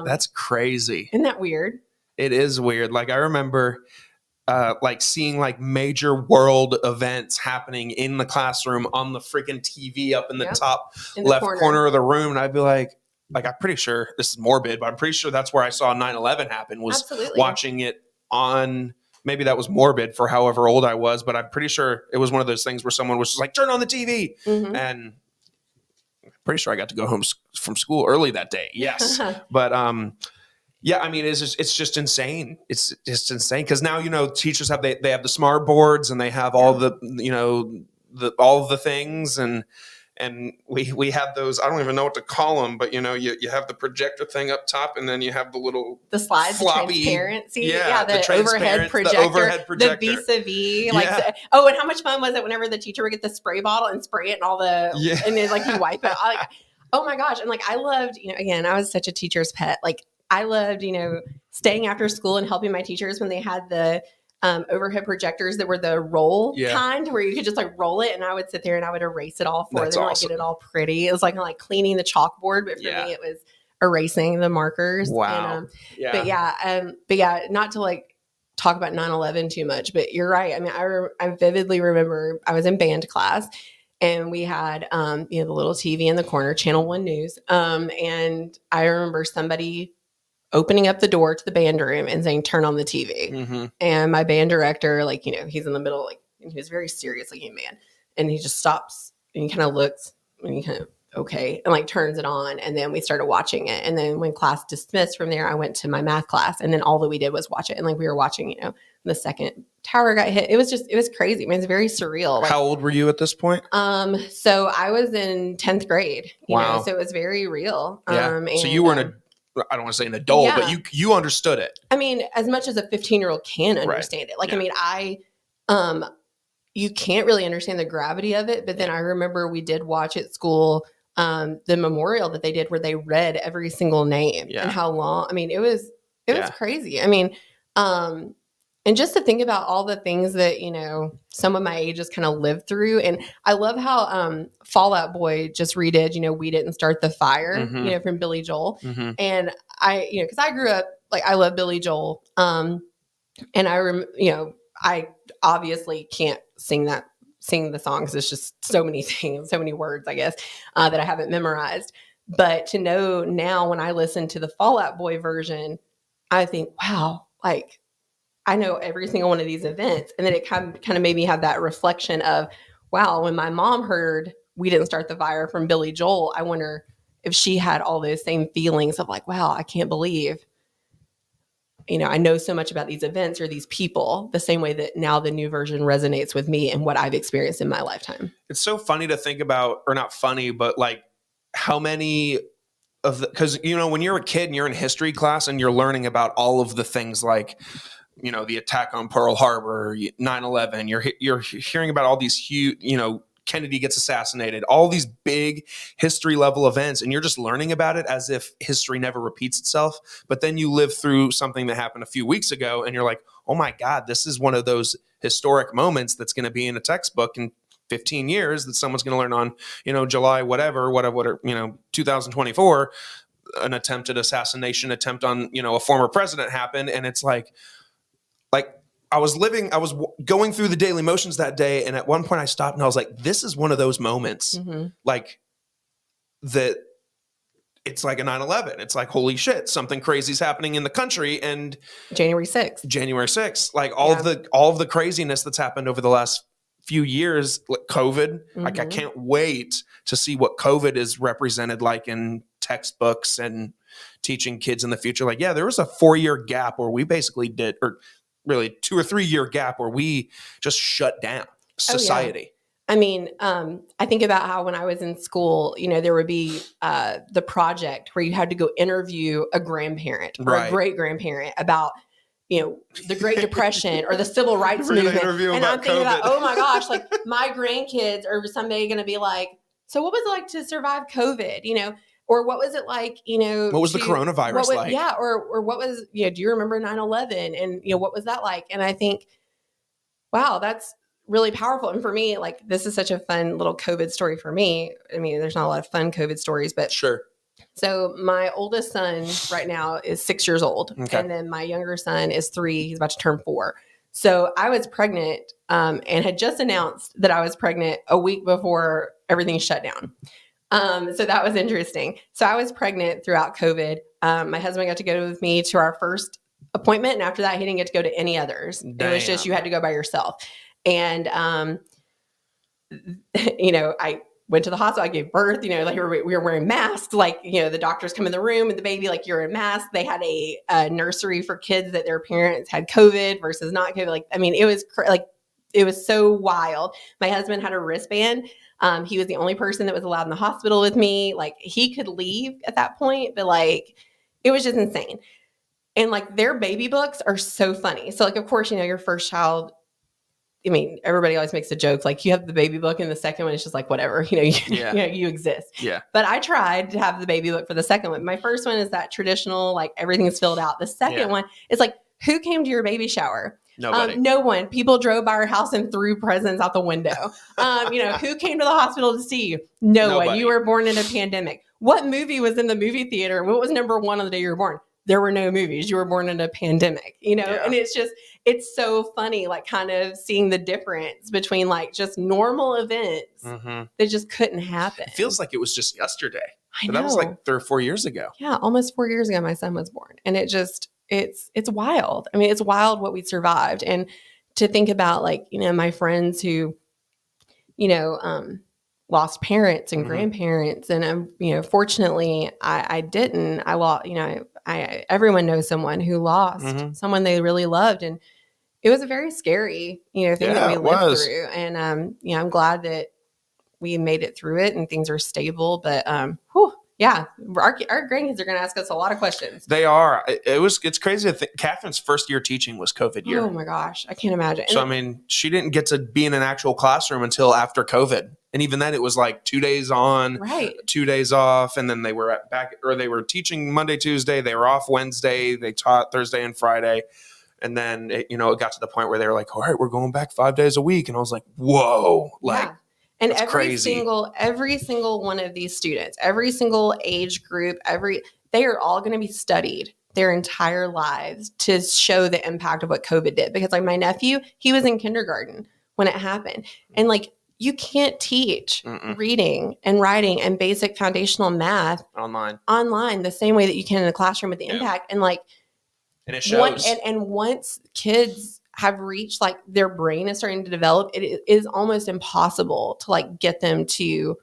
That's crazy. Isn't that weird? It is weird. Like I remember like seeing like major world events happening in the classroom on the freaking TV up in the top left corner of the room. And I'd be like, I'm pretty sure this is morbid, but I'm pretty sure that's where I saw 9/11 happen, was watching it on, maybe that was morbid for however old I was, but I'm pretty sure it was one of those things where someone was just like, turn on the TV. And I'm pretty sure I got to go home from school early that day. Yes. But, yeah, I mean, it's just insane. It's just insane. Cause now, teachers have, they have the smart boards and they have all the, all of the things. And we have those, I don't even know what to call them, but you have the projector thing up top and then you have the slides, floppy, the transparency. the overhead projector, the vis-a-vis. Like, and how much fun was it whenever the teacher would get the spray bottle and spray it and all and then like you wipe it. Oh my gosh. And like, I loved, again, I was such a teacher's pet. Like I loved, staying after school and helping my teachers when they had the overhead projectors that were the roll kind where you could just like roll it, and I would sit there and I would erase it all for them, like get it all pretty. It was like cleaning the chalkboard, but for me it was erasing the markers. Wow. But yeah, not to like talk about 9/11 too much, but you're right. I mean, I vividly remember I was in band class and we had the little TV in the corner, Channel 1 News, and I remember somebody opening up the door to the band room and saying, turn on the TV. And my band director, like, he's in the middle, like, and he was very serious looking man. And he just stops and he kind of looks and he kind of, okay. And like turns it on. And then we started watching it. And then when class dismissed from there, I went to my math class and then all that we did was watch it. And like, we were watching, the second tower got hit. It was crazy. I mean, it's very surreal. Like, how old were you at this point? So I was in 10th grade, wow. So it was very real. And, so you were I don't want to say an adult, but you understood it. I mean, as much as a 15-year-old can understand it. Like, I mean, you can't really understand the gravity of it. But then I remember we did watch at school the memorial that they did where they read every single name and how long. I mean, it was crazy. I mean, and just to think about all the things that, some of my ages kind of lived through. And I love how Fall Out Boy just redid, We Didn't Start the Fire, from Billy Joel. And I, because I grew up, like, I love Billy Joel. And I obviously can't sing the songs. It's just so many things, so many words, I guess, that I haven't memorized. But to know now when I listen to the Fall Out Boy version, I think, wow, like, I know every single one of these events. And then it kind of made me have that reflection of, wow, when my mom heard We Didn't Start the Fire from Billy Joel, I wonder if she had all those same feelings of like, wow, I can't believe, I know so much about these events or these people the same way that now the new version resonates with me and what I've experienced in my lifetime. It's so funny to think about, or not funny, but like how many of because, when you're a kid and you're in history class and you're learning about all of the things like, the attack on Pearl Harbor, 9/11, you're hearing about all these huge, Kennedy gets assassinated, all these big history level events, and you're just learning about it as if history never repeats itself. But then you live through something that happened a few weeks ago and you're like, oh my God, this is one of those historic moments that's going to be in a textbook in 15 years that someone's going to learn on, July, whatever, 2024, an attempted assassination attempt on, a former president happened. And it's like I was going through the daily motions that day. And at one point I stopped and I was like, this is one of those moments like that. It's like a 9/11. It's like, holy shit, something crazy is happening in the country. And January 6th, like all of the craziness that's happened over the last few years, like COVID, like I can't wait to see what COVID is represented like in textbooks and teaching kids in the future. Like, yeah, there was a 4-year gap where we basically did, or really 2 or 3 year gap where we just shut down society. Oh, yeah. I mean, I think about how when I was in school, there would be the project where you had to go interview a grandparent or a great grandparent about, the Great Depression or the Civil Rights movement. And I'm thinking about, oh my gosh, like my grandkids are someday going to be like, so what was it like to survive COVID? Or what was it like, what was the coronavirus like? Yeah. Or what was, do you remember 9/11? And, what was that like? And I think, wow, that's really powerful. And for me, like, this is such a fun little COVID story for me. I mean, there's not a lot of fun COVID stories, but sure. So my oldest son right now is 6 years old. Okay. And then my younger son is 3. He's about to turn 4. So I was pregnant and had just announced that I was pregnant a week before everything shut down. So that was interesting. So I was pregnant throughout COVID. My husband got to go with me to our first appointment. And after that, he didn't get to go to any others. Damn. It was just, you had to go by yourself. And, I went to the hospital, I gave birth, like we were wearing masks, like, the doctors come in the room and the baby, like, you're in mask. They had a nursery for kids that their parents had COVID versus not COVID. Like, I mean, it was it was so wild. My husband had a wristband. He was the only person that was allowed in the hospital with me. Like, he could leave at that point, but like, it was just insane. And like, their baby books are so funny. So like, of course, your first child, I mean, everybody always makes a joke, like you have the baby book and the second one is just like, whatever, you exist. Yeah. But I tried to have the baby book for the second one. My first one is that traditional, like everything's filled out. The second one is like, who came to your baby shower? Nobody. No one. People drove by our house and threw presents out the window. Who came to the hospital to see you? Nobody. One. You were born in a pandemic. What movie was in the movie theater? What was number one on the day you were born? There were no movies. You were born in a pandemic, and it's so funny, like kind of seeing the difference between like just normal events that just couldn't happen. It feels like it was just yesterday. I know. That was like 3 or 4 years ago. Yeah. Almost 4 years ago, my son was born, and it's wild. I mean, it's wild what we survived. And to think about like, my friends who, lost parents and grandparents. And, fortunately I didn't. I lost, everyone knows someone who lost someone they really loved. And it was a very scary, thing that we lived through. And, I'm glad that we made it through it and things are stable. But, yeah, our grandkids are going to ask us a lot of questions. They are. It's crazy to think Catherine's first year teaching was COVID year. Oh my gosh, I can't imagine. So I mean, she didn't get to be in an actual classroom until after COVID, and even then, it was like 2 days on, 2 days off, and then they were they were teaching Monday, Tuesday. They were off Wednesday. They taught Thursday and Friday, and then it got to the point where they were like, "All right, we're going back 5 days a week," and I was like, "Whoa!" Like. Yeah. And every single one of these students, every single age group, they are all going to be studied their entire lives to show the impact of what COVID did. Because like my nephew, he was in kindergarten when it happened. And like, you can't teach reading and writing and basic foundational math online the same way that you can in the classroom with the impact. And like, and it shows. And once kids have reached like their brain is starting to develop, it is almost impossible to like get them to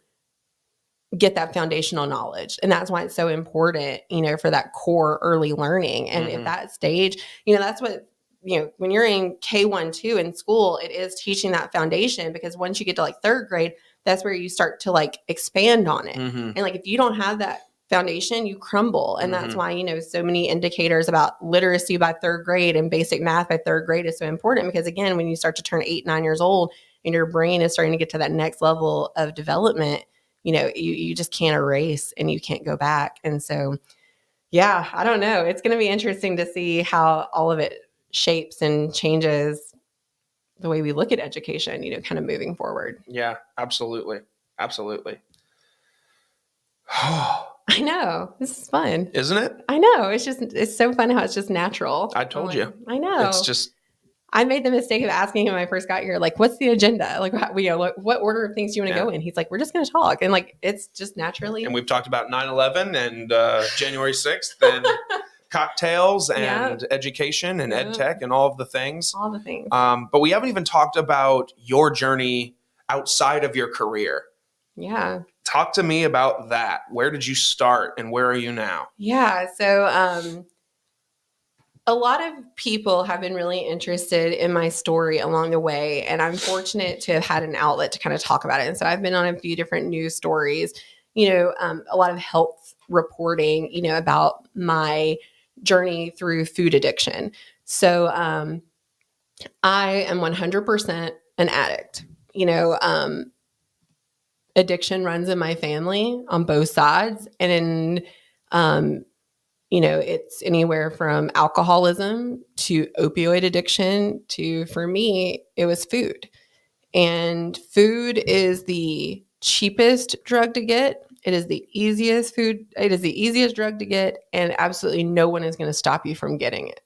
get that foundational knowledge. And that's why it's so important, for that core early learning. And at that stage, that's what, when you're in K1, 2 in school, it is teaching that foundation, because once you get to like 3rd grade, that's where you start to like expand on it. And like, if you don't have that foundation, you crumble. And that's why, so many indicators about literacy by 3rd grade and basic math by 3rd grade is so important, because again, when you start to turn 8, 9 years old and your brain is starting to get to that next level of development, you just can't erase and you can't go back. And so, yeah, I don't know. It's going to be interesting to see how all of it shapes and changes the way we look at education, you know, kind of moving forward. Yeah, absolutely. Absolutely. I know. This is fun. Isn't it? I know. It's so fun how it's just natural. I told you. I know. It's just, I made the mistake of asking him when I first got here, like, what's the agenda? Like, what order of things do you want to go in? He's like, we're just going to talk. And like, it's just naturally. And we've talked about 9/11 and January 6th and cocktails and education and ed tech and all of the things. All the things. But we haven't even talked about your journey outside of your career. Yeah. Talk to me about that. Where did you start and where are you now? Yeah. So a lot of people have been really interested in my story along the way, and I'm fortunate to have had an outlet to kind of talk about it. And so I've been on a few different news stories, you know, a lot of health reporting, you know, about my journey through food addiction. So I am 100% an addict. You know, addiction runs in my family on both sides, and you know, it's anywhere from alcoholism to opioid addiction to, for me, it was food. And food is the cheapest drug to get. It is the easiest food. It is the easiest drug to get, and absolutely no one is going to stop you from getting it.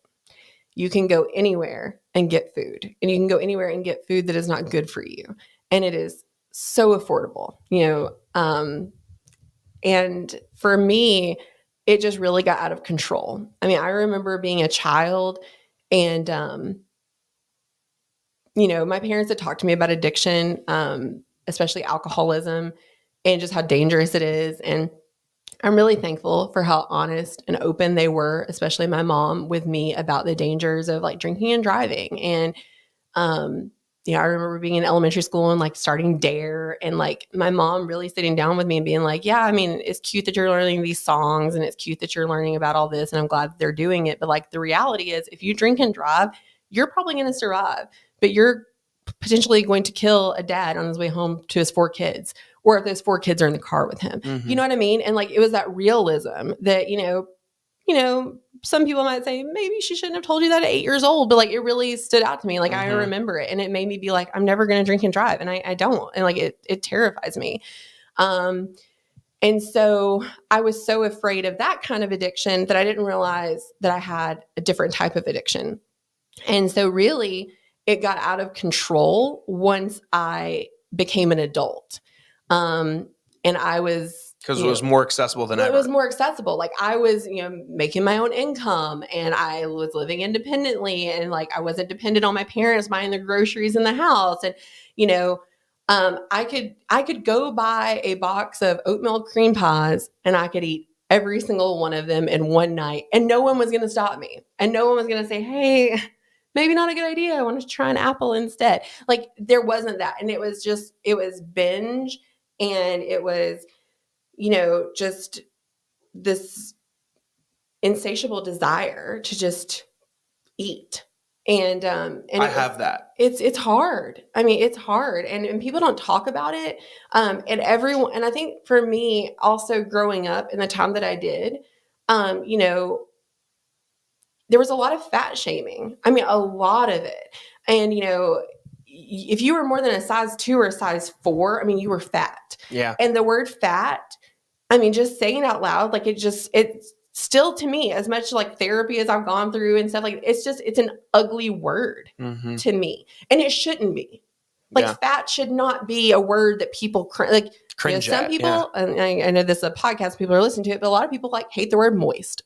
You can go anywhere and get food, and you can go anywhere and get food that is not good for you. And it is so affordable, you know. And for me, it just really got out of control. I mean, I remember being a child and, you know, my parents had talked to me about addiction, especially alcoholism, and just how dangerous it is. And I'm really thankful for how honest and open they were, especially my mom, with me about the dangers of like drinking and driving. And, you know, I remember being in elementary school and like starting DARE, and like my mom really sitting down with me and being like, yeah, I mean, it's cute that you're learning these songs and it's cute that you're learning about all this, and I'm glad that they're doing it. But like the reality is, if you drink and drive, you're probably going to survive, but you're potentially going to kill a dad on his way home to his 4 kids, or if those 4 kids are in the car with him. Mm-hmm. You know what I mean? And like, it was that realism that, you know, some people might say, maybe she shouldn't have told you that at 8 years old, but like, it really stood out to me. Like, I remember it, and it made me be like, I'm never going to drink and drive. And I don't. And like, it terrifies me. And so I was so afraid of that kind of addiction that I didn't realize that I had a different type of addiction. And so really, it got out of control once I became an adult. And I was, because it was more accessible than ever. It was more accessible. Like, I was, you know, making my own income, and I was living independently, and like, I wasn't dependent on my parents buying the groceries in the house. And, you know, I could go buy a box of oatmeal cream pies, and I could eat every single one of them in one night, and no one was going to stop me. And no one was going to say, hey, maybe not a good idea. I want to try an apple instead. Like, there wasn't that. And it was binge, and it was, you know, just this insatiable desire to just eat. And I have that. It's hard. I mean, it's hard, and people don't talk about it. And everyone, and I think for me also, growing up in the time that I did, you know, there was a lot of fat shaming. I mean, a lot of it. And, you know, if you were more than a size 2 or a size 4, I mean, you were fat. Yeah. And the word fat, I mean, just saying it out loud, like, it's still, to me, as much like therapy as I've gone through and stuff, like, it's an ugly word to me. And it shouldn't be. Like, fat should not be a word that people cringe, you know, some people, and I know this is a podcast, people are listening to it, but a lot of people like hate the word moist.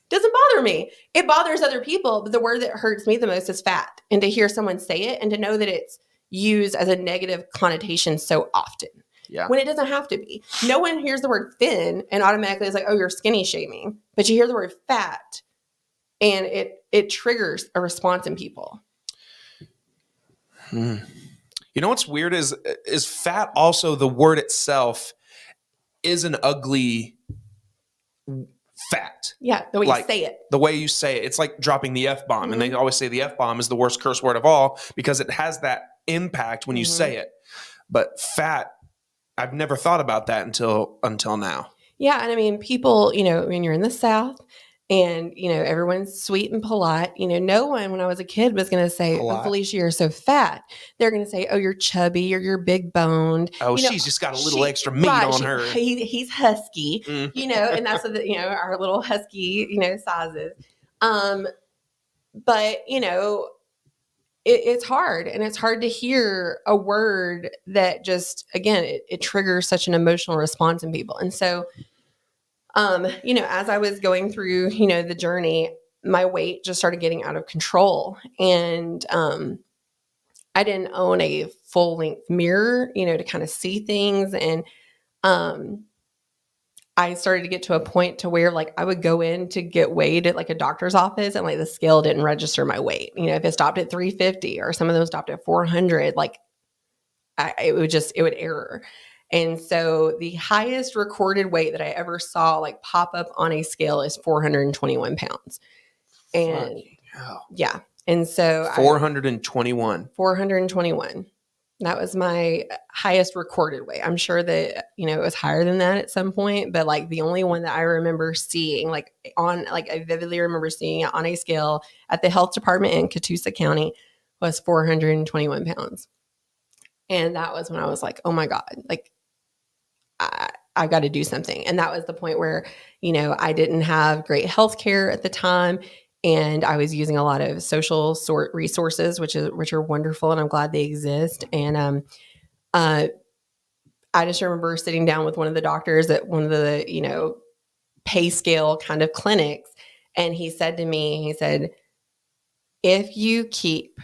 Doesn't bother me. It bothers other people, but the word that hurts me the most is fat. And to hear someone say it, and to know that it's used as a negative connotation so often. Yeah. When it doesn't have to be. No one hears the word thin and automatically is like, oh, you're skinny shaming. But you hear the word fat, and it triggers a response in people. You know what's weird is fat also, the word itself is an ugly fact. Yeah, the way you say it. The way you say it. It's like dropping the F-bomb. And they always say the F-bomb is the worst curse word of all because it has that impact when you say it. But fat, I've never thought about that until now. Yeah, and I mean, people, you know, when you're in the South, And, everyone's sweet and polite. No one, when I was a kid, was going to say, Polite. "Oh, Felicia, you're so fat." They're going to say, "Oh, you're chubby, or you're big boned." Oh, she's just got a little extra meat on her. He's husky, Mm. and that's what our little husky, sizes. But, it's hard, and it's hard to hear a word that just, again, it triggers such an emotional response in people. And so, as I was going through, the journey, my weight just started getting out of control. And I didn't own a full length mirror, to kind of see things. And I started to get to a point to where like I would go in to get weighed at like a doctor's office, and like the scale didn't register my weight. If it stopped at 350 or some of them stopped at 400, like it would error. And so the highest recorded weight that I ever saw like pop up on a scale is 421 pounds. And yeah. And so 421. 421. That was my highest recorded weight. I'm sure that, it was higher than that at some point, but like the only one that I remember seeing I vividly remember seeing it on a scale at the health department in Catoosa County was 421 pounds. And that was when I was like, oh my God, like I've got to do something. And that was the point where, I didn't have great health care at the time. And I was using a lot of social resources, which are wonderful. And I'm glad they exist. And I just remember sitting down with one of the doctors at one of the, pay scale kind of clinics. And he said to me, if you keep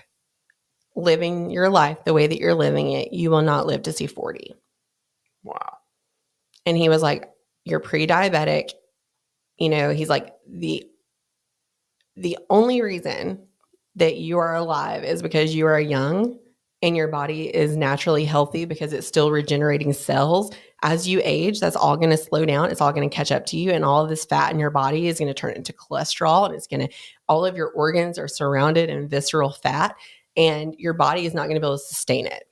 living your life the way that you're living it, you will not live to see 40. Wow. And he was like, you're pre-diabetic. He's like, the only reason that you are alive is because you are young and your body is naturally healthy because it's still regenerating cells. As you age, that's all going to slow down. It's all going to catch up to you. And all of this fat in your body is going to turn into cholesterol. And all of your organs are surrounded in visceral fat. And your body is not going to be able to sustain it.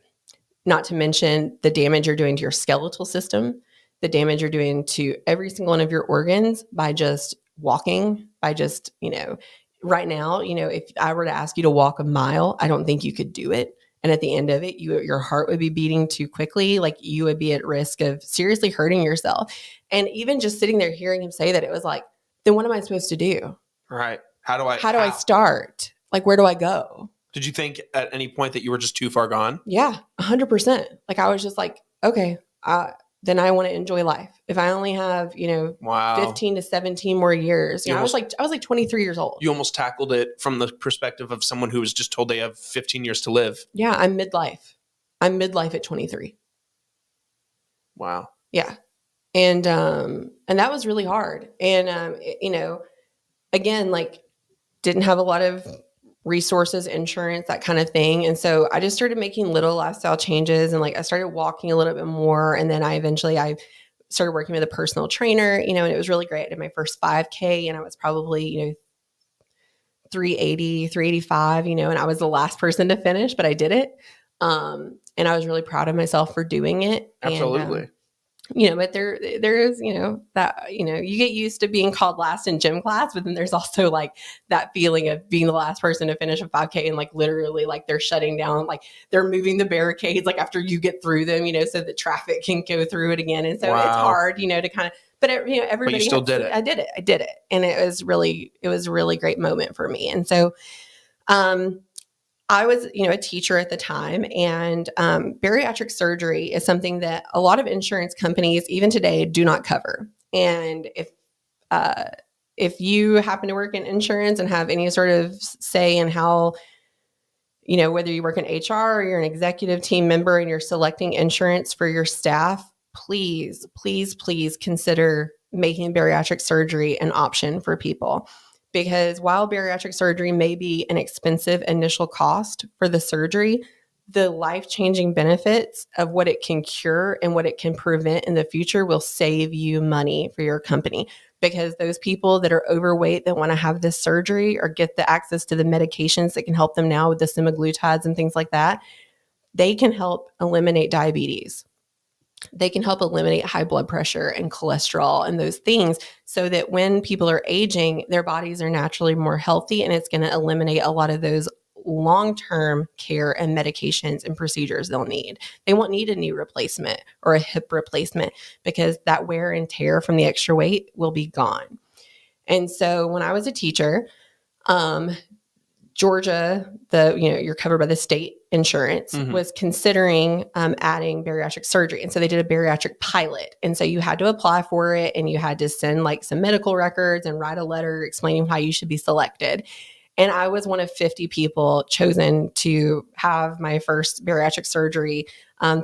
Not to mention the damage you're doing to your skeletal system, the damage you're doing to every single one of your organs by just walking, by just, right now, if I were to ask you to walk a mile, I don't think you could do it. And at the end of it, your heart would be beating too quickly. Like you would be at risk of seriously hurting yourself. And even just sitting there hearing him say that, it was like, then what am I supposed to do? Right. How do I start? Like, where do I go? Did you think at any point that you were just too far gone? Yeah, 100%. Like I was just like, okay, then I want to enjoy life. If I only have, wow, 15 to 17 more years, I was like 23 years old. You almost tackled it from the perspective of someone who was just told they have 15 years to live. Yeah, I'm midlife. I'm midlife at 23. Wow. Yeah. And that was really hard. And, again, like didn't have a lot of resources, insurance, that kind of thing. And so I just started making little lifestyle changes, and like I started walking a little bit more. And then I started working with a personal trainer, and it was really great. I did my first 5K, and I was probably, 380, 385, and I was the last person to finish, but I did it. And I was really proud of myself for doing it. Absolutely. And, but there is, that, you get used to being called last in gym class, but then there's also like that feeling of being the last person to finish a 5K, and like literally like they're shutting down, like they're moving the barricades, like after you get through them, so that traffic can go through it again. And so It's hard, to kind of, but everybody, but you still did it. I did it. And it was a really great moment for me. And so, I was, a teacher at the time, and bariatric surgery is something that a lot of insurance companies, even today, do not cover. And if you happen to work in insurance and have any sort of say in how, whether you work in HR or you're an executive team member and you're selecting insurance for your staff, please, please, please consider making bariatric surgery an option for people. Because while bariatric surgery may be an expensive initial cost for the surgery, the life-changing benefits of what it can cure and what it can prevent in the future will save you money for your company. Because those people that are overweight that want to have this surgery or get the access to the medications that can help them now with the semaglutides and things like that, they can help eliminate diabetes. they can help eliminate high blood pressure and cholesterol and those things, so that when people are aging, their bodies are naturally more healthy, and it's going to eliminate a lot of those long-term care and medications and procedures they'll need. They won't need a knee replacement or a hip replacement, because that wear and tear from the extra weight will be gone. And so when I was a teacher, Georgia, you're covered by the state insurance, was considering adding bariatric surgery. And so they did a bariatric pilot. And so you had to apply for it, and you had to send like some medical records and write a letter explaining why you should be selected. And I was one of 50 people chosen to have my first bariatric surgery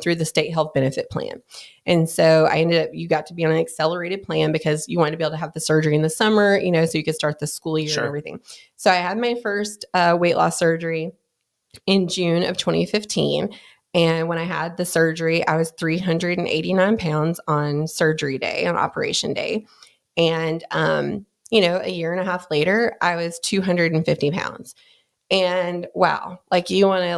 through the state health benefit plan. And so you got to be on an accelerated plan, because you wanted to be able to have the surgery in the summer, so you could start the school year and everything. So I had my first weight loss surgery in June of 2015. And when I had the surgery, I was 389 pounds on surgery day, on operation day. And, a year and a half later, I was 250 pounds. And wow, like you want to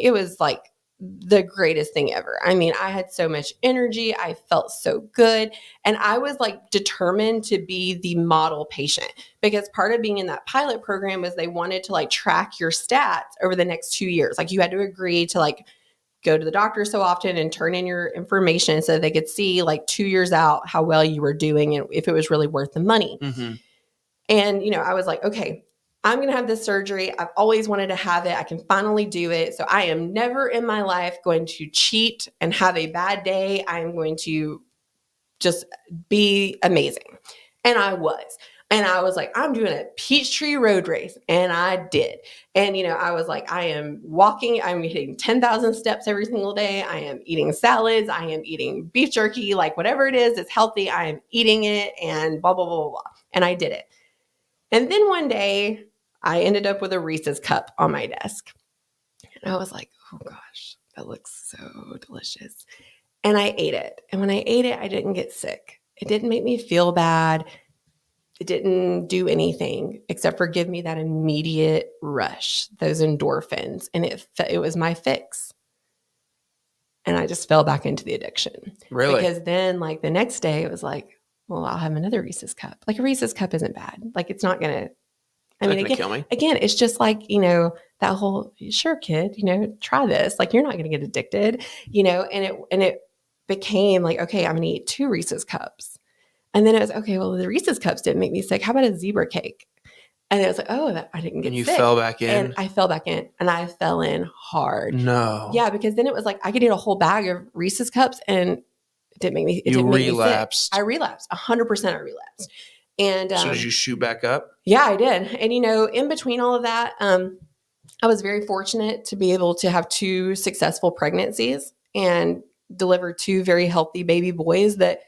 it was like the greatest thing ever. I mean, I had so much energy. I felt so good. And I was like determined to be the model patient, because part of being in that pilot program was they wanted to like track your stats over the next 2 years. Like you had to agree to like go to the doctor so often and turn in your information so that they could see like 2 years out how well you were doing and if it was really worth the money. And, I was like, okay, I'm going to have this surgery. I've always wanted to have it. I can finally do it. So I am never in my life going to cheat and have a bad day. I am going to just be amazing. And I was. And I was like, I'm doing a Peachtree road race. And I did. And, I was like, I am walking, I'm hitting 10,000 steps every single day. I am eating salads. I am eating beef jerky, like whatever it is, it's healthy. I am eating it and blah, blah, blah, blah, blah. And I did it. And then one day I ended up with a Reese's cup on my desk. And I was like, oh gosh, that looks so delicious. And I ate it. And when I ate it, I didn't get sick. It didn't make me feel bad. It didn't do anything except for give me that immediate rush, those endorphins. And it was my fix. And I just fell back into the addiction. Really? Because then like the next day it was like, well, I'll have another Reese's cup. Like a Reese's cup isn't bad. Like it's not going to, kill me. Again, it's just like, that whole, sure kid, try this. Like you're not going to get addicted, and it became like, okay, I'm going to eat 2 Reese's cups. And then it was, okay, well, the Reese's cups didn't make me sick. How about a zebra cake? And it was like, oh, I didn't get sick. And you fell back in? And I fell back in, and I fell in hard. No. Yeah, because then it was like I could eat a whole bag of Reese's cups, and it didn't make me. You relapsed. I relapsed. 100% I relapsed. And so did you shoot back up? Yeah, I did. And in between all of that, I was very fortunate to be able to have 2 successful pregnancies and deliver 2 very healthy baby boys that,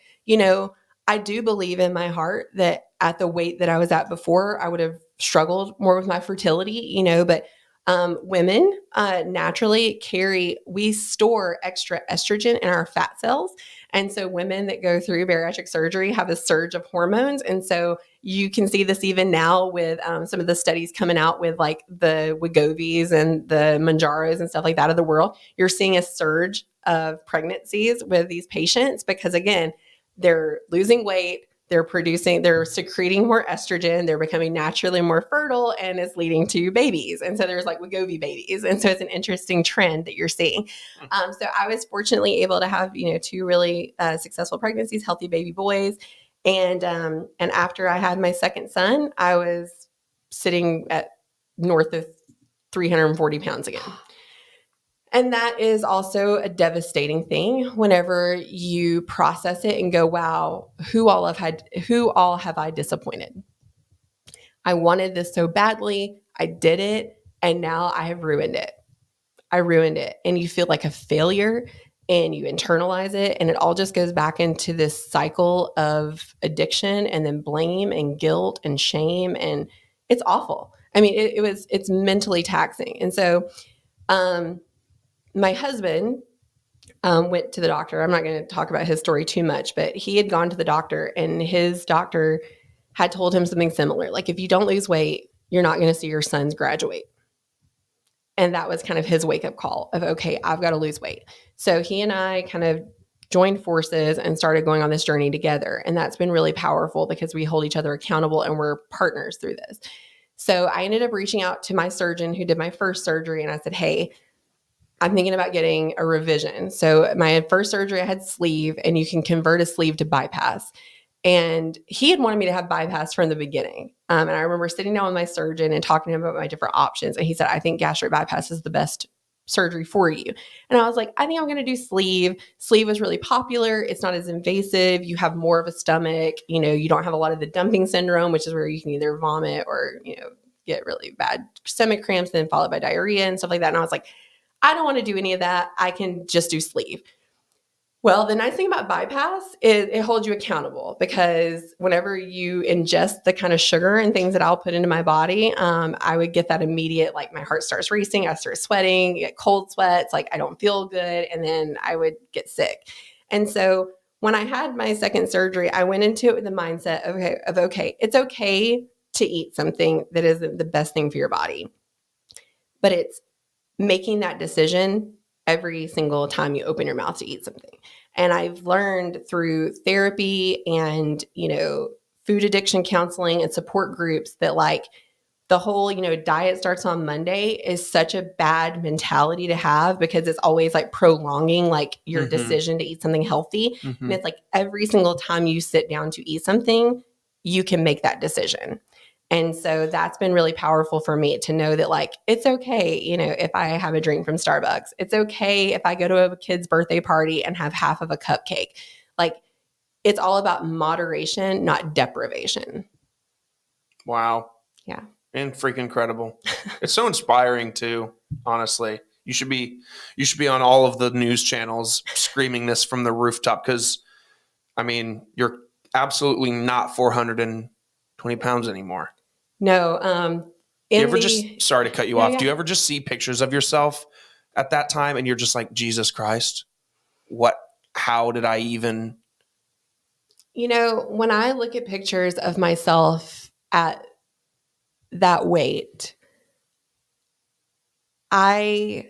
I do believe in my heart that at the weight that I was at before, I would have struggled more with my fertility, but women naturally we store extra estrogen in our fat cells. And so women that go through bariatric surgery have a surge of hormones. And so you can see this even now with some of the studies coming out with like the Wegovy's and the Manjaros and stuff like that of the world. You're seeing a surge of pregnancies with these patients because, again, they're losing weight. They're secreting more estrogen. They're becoming naturally more fertile, and it's leading to babies. And so there's like Wegovy babies. And so it's an interesting trend that you're seeing. So I was fortunately able to have, 2 really successful pregnancies, healthy baby boys. And after I had my second son, I was sitting at north of 340 pounds again. And that is also a devastating thing whenever you process it and go, wow, who all have I disappointed? I wanted this so badly. I did it. And now I have ruined it. I ruined it. And you feel like a failure and you internalize it. And it all just goes back into this cycle of addiction and then blame and guilt and shame. And it's awful. I mean, it's mentally taxing. And so, my husband went to the doctor. I'm not going to talk about his story too much, but he had gone to the doctor, and his doctor had told him something similar. Like, if you don't lose weight, you're not going to see your sons graduate. And that was kind of his wake up call of, okay, I've got to lose weight. So he and I kind of joined forces and started going on this journey together. And that's been really powerful because we hold each other accountable and we're partners through this. So I ended up reaching out to my surgeon who did my first surgery. And I said, hey, I'm thinking about getting a revision. So my first surgery, I had sleeve, and you can convert a sleeve to bypass. And he had wanted me to have bypass from the beginning. And I remember sitting down with my surgeon and talking to him about my different options. And he said, I think gastric bypass is the best surgery for you. And I was like, I think I'm going to do sleeve. Sleeve is really popular. It's not as invasive. You have more of a stomach. You know, you don't have a lot of the dumping syndrome, which is where you can either vomit or, you know, get really bad stomach cramps, then followed by diarrhea and stuff like that. And I was like, I don't want to do any of that. I can just do sleeve. Well, the nice thing about bypass is it holds you accountable, because whenever you ingest the kind of sugar and things that I'll put into my body, I would get that immediate, like my heart starts racing, I start sweating, get cold sweats, like I don't feel good, and then I would get sick. And so when I had my second surgery, I went into it with the mindset of okay, it's okay to eat something that isn't the best thing for your body, but it's making that decision every single time you open your mouth to eat something. And I've learned through therapy and, you know, food addiction counseling and support groups that, like, the whole, you know, diet starts on Monday is such a bad mentality to have, because it's always like prolonging like your decision to eat something healthy. And it's like every single time you sit down to eat something, you can make that decision. And so that's been really powerful for me to know that, like, it's okay, you know, if I have a drink from Starbucks. It's okay if I go to a kid's birthday party and have half of a cupcake. Like, it's all about moderation, not deprivation. Wow. Yeah. And freaking incredible. It's so inspiring too, honestly. You should be on all of the news channels screaming this from the rooftop, because I mean, you're absolutely not 420 pounds anymore. No, Do you ever just, sorry to cut you off. Yeah. Do you ever just see pictures of yourself at that time and you're just like, Jesus Christ, how did I even? You know, when I look at pictures of myself at that weight, I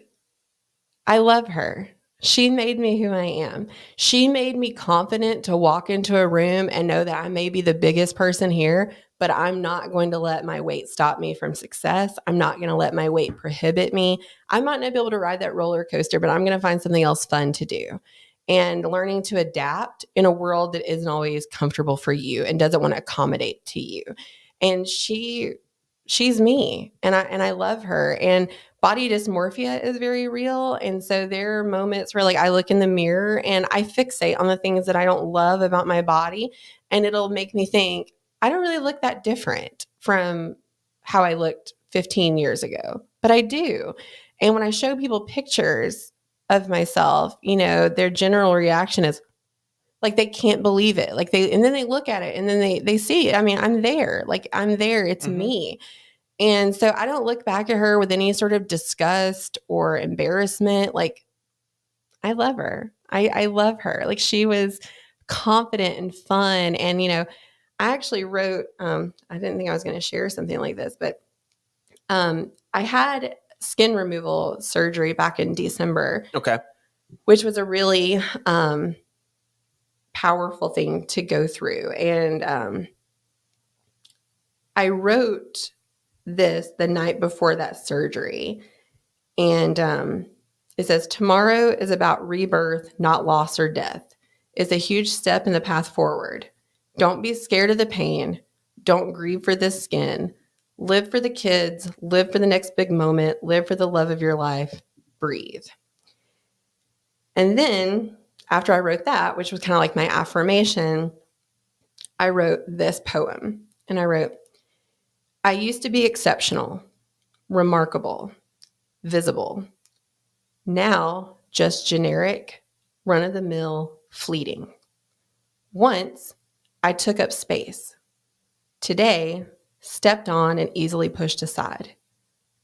love her. She made me who I am. She made me confident to walk into a room and know that I may be the biggest person here, but I'm not going to let my weight stop me from success. I'm not going to let my weight prohibit me. I might not be able to ride that roller coaster, but I'm going to find something else fun to do. And learning to adapt in a world that isn't always comfortable for you and doesn't want to accommodate to you. And she's me, and I love her. And body dysmorphia is very real. And so there are moments where, like, I look in the mirror and I fixate on the things that I don't love about my body. And it'll make me think, I don't really look that different from how I looked 15 years ago, but I do. And when I show people pictures of myself, you know, their general reaction is like, they can't believe it. Like, and then they look at it and then they see it. I mean, I'm there. Like, I'm there. It's me. And so I don't look back at her with any sort of disgust or embarrassment. Like, I love her. I love her. Like, she was confident and fun. And, you know, I actually wrote, I didn't think I was going to share something like this, but I had skin removal surgery back in December. Okay. Which was a really powerful thing to go through. And I wrote this the night before that surgery. And it says, tomorrow is about rebirth, not loss or death. It's a huge step in the path forward. Don't be scared of the pain. Don't grieve for this skin. Live for the kids. Live for the next big moment. Live for the love of your life. Breathe. And then after I wrote that, which was kind of like my affirmation, I wrote this poem. And I wrote, I used to be exceptional, remarkable, visible. Now, just generic, run-of-the-mill, fleeting. Once, I took up space. Today, stepped on and easily pushed aside.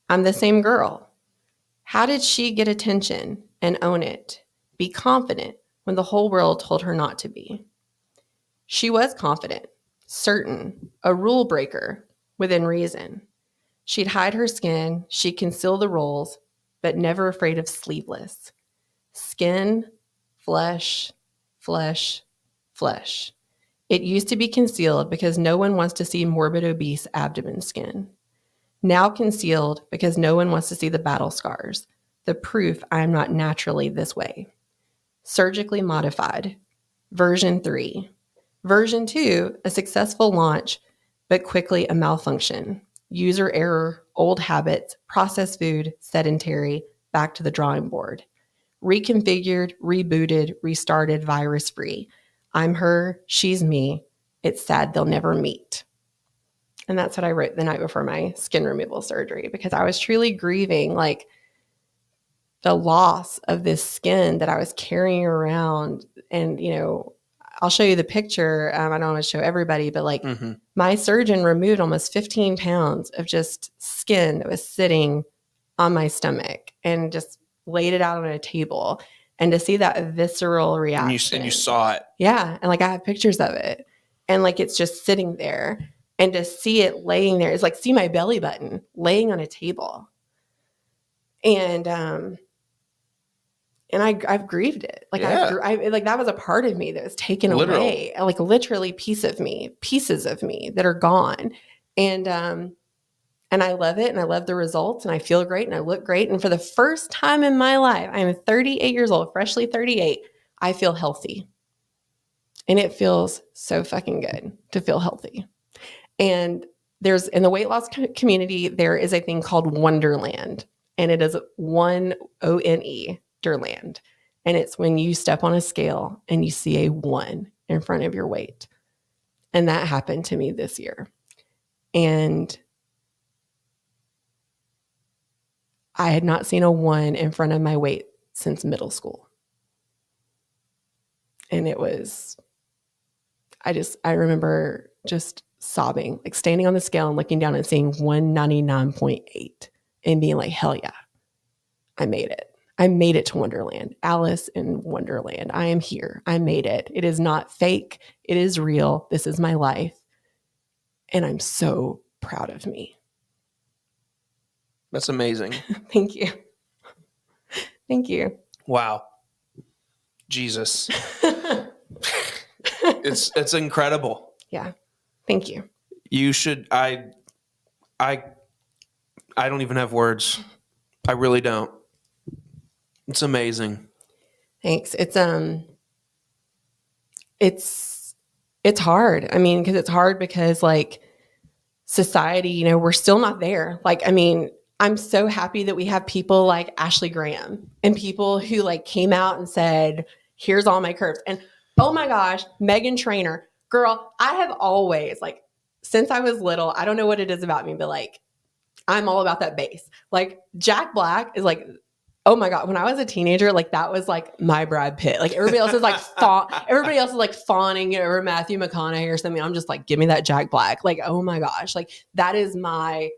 I'm the same girl. How did she get attention and own it? Be confident when the whole world told her not to be. She was confident, certain, a rule breaker within reason. She'd hide her skin, she'd conceal the roles, but never afraid of sleeveless. Skin, flesh, flesh, flesh. It used to be concealed because no one wants to see morbid obese abdomen skin. Now concealed because no one wants to see the battle scars, the proof I'm not naturally this way. Surgically modified. Version 3. Version 2, a successful launch, but quickly a malfunction. User error, old habits, processed food, sedentary, back to the drawing board. Reconfigured, rebooted, restarted, virus-free. I'm her, she's me. It's sad they'll never meet. And that's what I wrote the night before my skin removal surgery, because I was truly grieving like the loss of this skin that I was carrying around. And, you know, I'll show you the picture. I don't want to show everybody, but like my surgeon removed almost 15 pounds of just skin that was sitting on my stomach and just laid it out on a table. And to see that visceral reaction. And you saw it. Yeah. And like I have pictures of it. And like it's just sitting there. And to see it laying there is like see my belly button laying on a table. And I've grieved it. Like I like that was a part of me that was taken away. Like literally pieces of me that are gone. And I love it and I love the results and I feel great and I look great. And for the first time in my life, I'm 38 years old, freshly 38. I feel healthy. And it feels so fucking good to feel healthy. And there's in the weight loss community, there is a thing called Wonderland. And it is ONE, Derland. And it's when you step on a scale and you see a 1 in front of your weight. And that happened to me this year. And I had not seen a 1 in front of my weight since middle school. And it was, I remember just sobbing, like standing on the scale and looking down and seeing 199.8 and being like, hell yeah, I made it. I made it to Wonderland. Alice in Wonderland. I am here. I made it. It is not fake. It is real. This is my life. And I'm so proud of me. That's amazing. Thank you. Thank you. Wow. Jesus. It's incredible. Yeah. Thank you. You should I don't even have words. I really don't. It's amazing. Thanks. It's hard. I mean, because it's hard because like society, you know, we're still not there. Like, I mean, I'm so happy that we have people like Ashley Graham and people who like came out and said, here's all my curves. And oh my gosh, Meghan Trainor, girl, I have always like, since I was little, I don't know what it is about me, but like, I'm all about that bass. Like Jack Black is like, oh my God, when I was a teenager, like that was like my Brad Pitt. Like everybody else is like, fawning over Matthew McConaughey or something. I'm just like, give me that Jack Black. Like, oh my gosh, like that is my.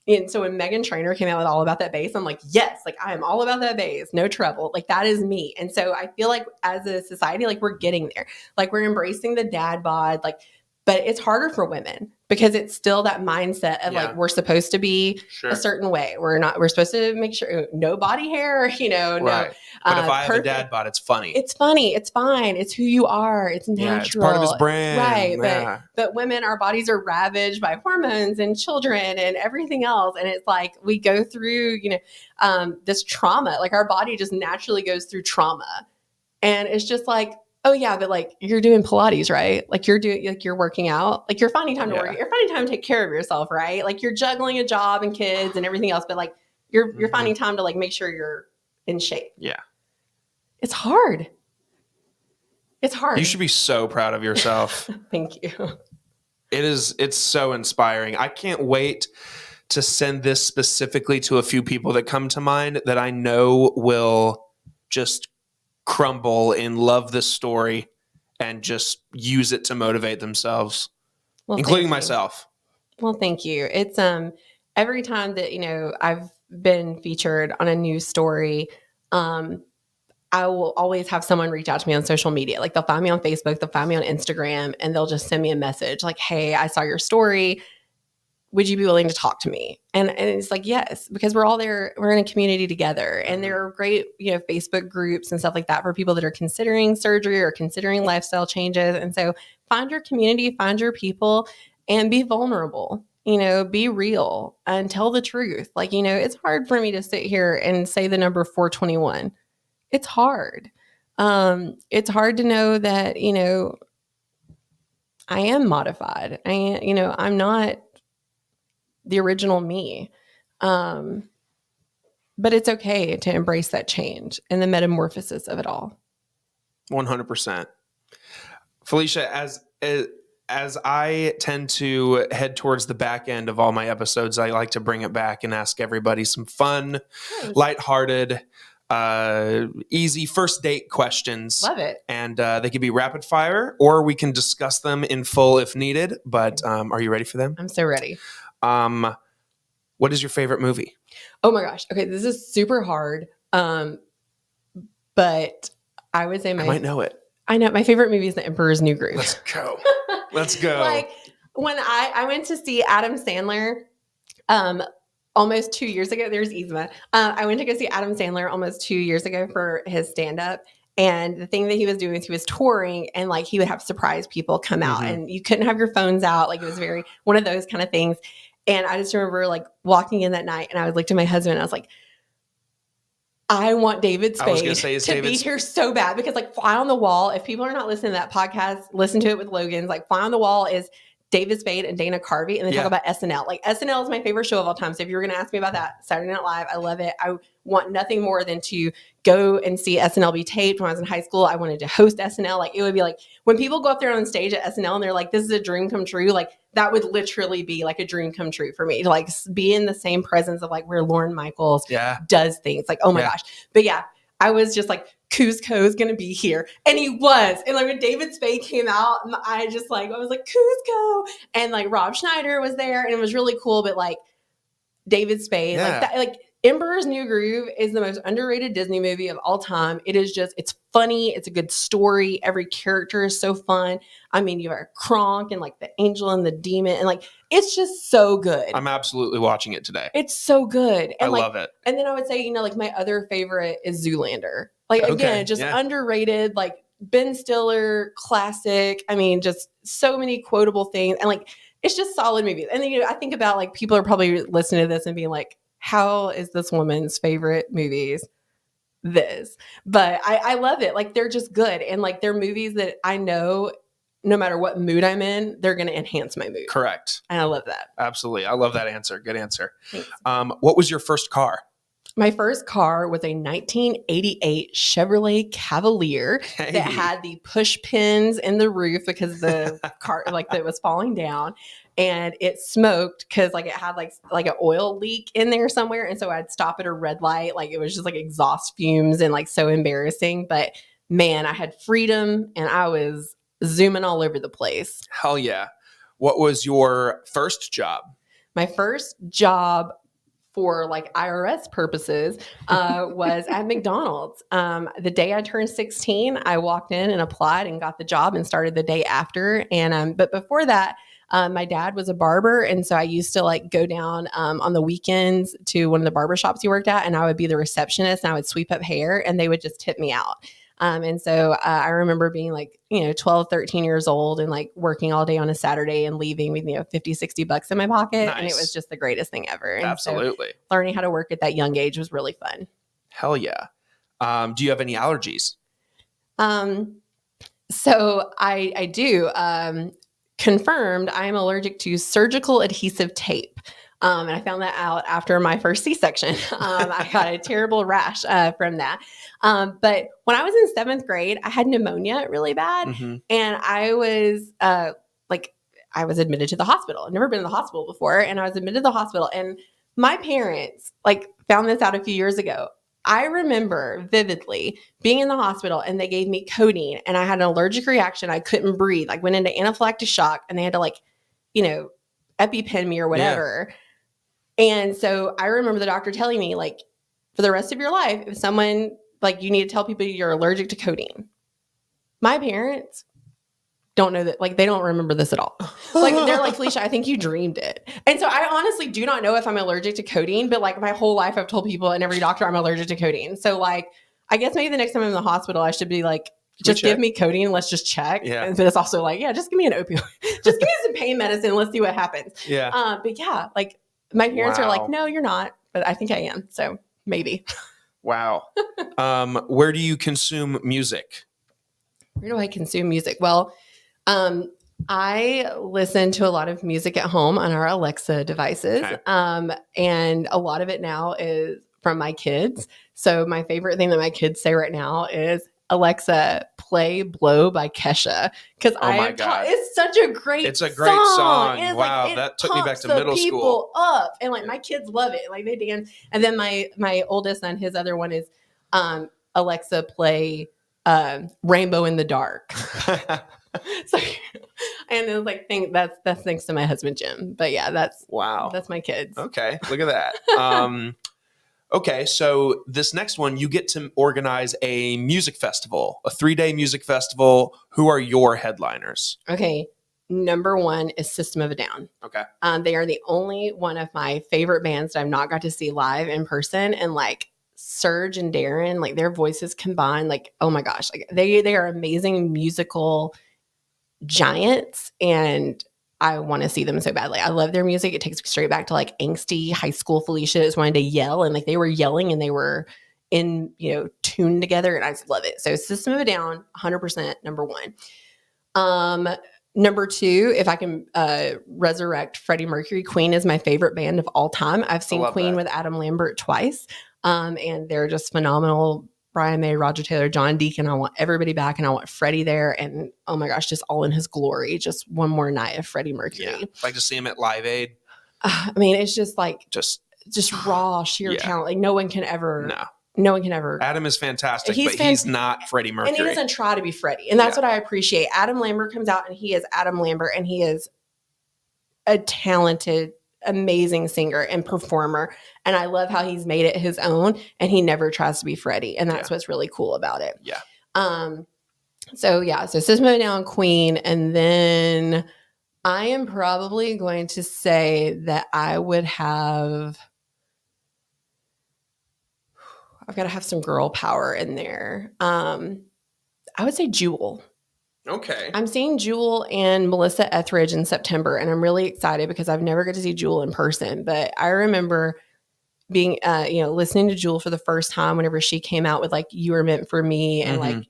And so when Meghan Trainor came out with All About That Bass, I'm like, yes, like I am all about that bass, no trouble. Like that is me. And so I feel like as a society, like we're getting there. Like we're embracing the dad bod, like, but it's harder for women because it's still that mindset of like we're supposed to be a certain way. We're supposed to make sure no body hair, you know, right. No. But if I have a dad bod, it's funny. It's funny. It's fine. It's who you are. It's natural. Yeah, it's part of his brand. Right. Yeah. But women, our bodies are ravaged by hormones and children and everything else. And it's like we go through, you know, this trauma. Like our body just naturally goes through trauma. And it's just like, oh yeah, but like you're doing Pilates, right? Like you're working out, like you're finding time to work, you're finding time to take care of yourself, right? Like you're juggling a job and kids and everything else, but like you're finding time to like make sure you're in shape. Yeah. It's hard. It's hard. You should be so proud of yourself. Thank you. It's so inspiring. I can't wait to send this specifically to a few people that come to mind that I know will just crumble and love this story and just use it to motivate themselves, including myself. Well, thank you. It's every time that, you know, I've been featured on a news story, I will always have someone reach out to me on social media. Like they'll find me on Facebook, they'll find me on Instagram, and they'll just send me a message like, hey, I saw your story. would you be willing to talk to me? And it's like, yes, because we're all there. We're in a community together. And there are great, Facebook groups and stuff like that for people that are considering surgery or considering lifestyle changes. And so find your community, find your people, and be vulnerable, be real and tell the truth. Like, it's hard for me to sit here and say the number 421. It's hard. It's hard to know that, I am modified. I'm not the original me. But it's okay to embrace that change and the metamorphosis of it all. 100%. Felicia, as I tend to head towards the back end of all my episodes, I like to bring it back and ask everybody some fun, lighthearted, easy first date questions. Love it. And they could be rapid fire, or we can discuss them in full if needed. But are you ready for them? I'm so ready. What is your favorite movie? Oh my gosh. Okay, this is super hard. But I would say I might know it. I know. My favorite movie is The Emperor's New Groove. Let's go. Let's go. Like when I went to see Adam Sandler almost 2 years ago. There's Yzma. I went to go see Adam Sandler almost 2 years ago for his stand-up. And the thing that he was doing is he was touring, and like he would have surprise people come out, and you couldn't have your phones out. Like it was very one of those kind of things. And I just remember like walking in that night, and I looked at my husband and I was like, I want David Spade to be here so bad, because like Fly on the Wall, if people are not listening to that podcast, listen to it with Logan's. Like Fly on the Wall is David Spade and Dana Carvey, and they talk about SNL. Like SNL is my favorite show of all time. So if you were going to ask me about that, Saturday Night Live, I love it. I want nothing more than to go and see SNL be taped. When I was in high school, I wanted to host SNL. Like it would be like when people go up there on stage at SNL and they're like, this is a dream come true. Like that would literally be like a dream come true for me to like be in the same presence of like where Lorne Michaels does things. Like, oh my gosh. But yeah, I was just like, Kuzco is going to be here. And he was. And like when David Spade came out, I was like, Kuzco. And like Rob Schneider was there, and it was really cool. But like David Spade, like that, like Emperor's New Groove is the most underrated Disney movie of all time. It is just, it's funny. It's a good story. Every character is so fun. I mean, you have Kronk and like the angel and the demon, and like, it's just so good. I'm absolutely watching it today. It's so good. And I like, love it. And then I would say, like my other favorite is Zoolander. Like again, just underrated, like Ben Stiller, classic. I mean, just so many quotable things. And like, it's just solid movies. And then, I think about like people are probably listening to this and being like, how is this woman's favorite movies this? But I love it. Like they're just good. And like they're movies that I know no matter what mood I'm in, they're going to enhance my mood. Correct. And I love that. Absolutely. I love that answer. Good answer. Thanks. What was your first car? My first car was a 1988 Chevrolet Cavalier that had the push pins in the roof because the car like that was falling down, and it smoked because like it had like an oil leak in there somewhere. And so I'd stop at a red light. Like it was just like exhaust fumes and like so embarrassing. But man, I had freedom and I was zooming all over the place. Hell yeah. What was your first job? My first job for like IRS purposes was at McDonald's. The day I turned 16, I walked in and applied and got the job and started the day after. And but before that, my dad was a barber. And so I used to like go down on the weekends to one of the barber shops he worked at, and I would be the receptionist and I would sweep up hair and they would just tip me out. And so I remember being like, 12, 13 years old and like working all day on a Saturday and leaving with, $50-$60 in my pocket. Nice. And it was just the greatest thing ever. And absolutely. So learning how to work at that young age was really fun. Hell yeah. Do you have any allergies? So I do. Confirmed, I am allergic to surgical adhesive tape. And I found that out after my first C-section. I got a terrible rash from that. But when I was in 7th grade, I had pneumonia really bad. Mm-hmm. And I was I was admitted to the hospital. I've never been in the hospital before. And I was admitted to the hospital. And my parents found this out a few years ago. I remember vividly being in the hospital and they gave me codeine and I had an allergic reaction. I couldn't breathe. I went into anaphylactic shock and they had to EpiPen me or whatever. Yeah. And so I remember the doctor telling me for the rest of your life, if someone you need to tell people you're allergic to codeine. My parents don't know that, like, they don't remember this at all. Like, they're like, Felicia, I think you dreamed it. And so I honestly do not know if I'm allergic to codeine, but like my whole life I've told people and every doctor I'm allergic to codeine. So like, I guess maybe the next time I'm in the hospital, I should be like, just give me codeine. Let's just check. Yeah. But it's also like, yeah, just give me an opioid. Just give me some pain medicine. Let's see what happens. Yeah. But yeah, like my parents are like, no, you're not. But I think I am. So maybe. Wow. Where do you consume music? Where do I consume music? Well, I listen to a lot of music at home on our Alexa devices. Okay. And a lot of it now is from my kids. So my favorite thing that my kids say right now is, Alexa, play Blow by Kesha. Because it's such a great song. And wow, like, that took me back to middle people school. Up. And like my kids love it. Like they dance. And then my oldest son, his other one is Alexa, play Rainbow in the Dark. So, and it was like, that's thanks to my husband Jim. But yeah, that's my kids. Okay, look at that. Okay, so this next one, you get to organize a music festival, a 3-day music festival. Who are your headliners? Okay, number one is System of a Down. Okay, they are the only one of my favorite bands that I've not got to see live in person, and like Serge and Darren, like their voices combined, like oh my gosh, like they are amazing musical giants, and I want to see them so badly. I love their music. It takes me straight back to like angsty high school Felicia just wanted to yell, and like they were yelling and they were in, tuned together, and I just love it. So System of a Down, 100% number one. Number two, if I can resurrect Freddie Mercury, Queen is my favorite band of all time. I've seen Queen with Adam Lambert twice, and they're just phenomenal. Brian May, Roger Taylor, John Deacon. I want everybody back, and I want Freddie there. And oh my gosh, just all in his glory. Just one more night of Freddie Mercury. Yeah. Like to see him at Live Aid. I mean, it's just like just raw, sheer talent. Like no one can ever. Adam is fantastic, but he's not Freddie Mercury. And he doesn't try to be Freddie. And that's what I appreciate. Adam Lambert comes out and he is Adam Lambert, and he is a talented, amazing singer and performer. And I love how he's made it his own, and he never tries to be Freddie. And that's what's really cool about it. Yeah. So System of a Down, Queen, and then I am probably going to say that I would have, I've got to have some girl power in there. I would say Jewel. Okay. I'm seeing Jewel and Melissa Etheridge in September, and I'm really excited because I've never got to see Jewel in person. But I remember being, listening to Jewel for the first time whenever she came out with like "You Were Meant for Me" and like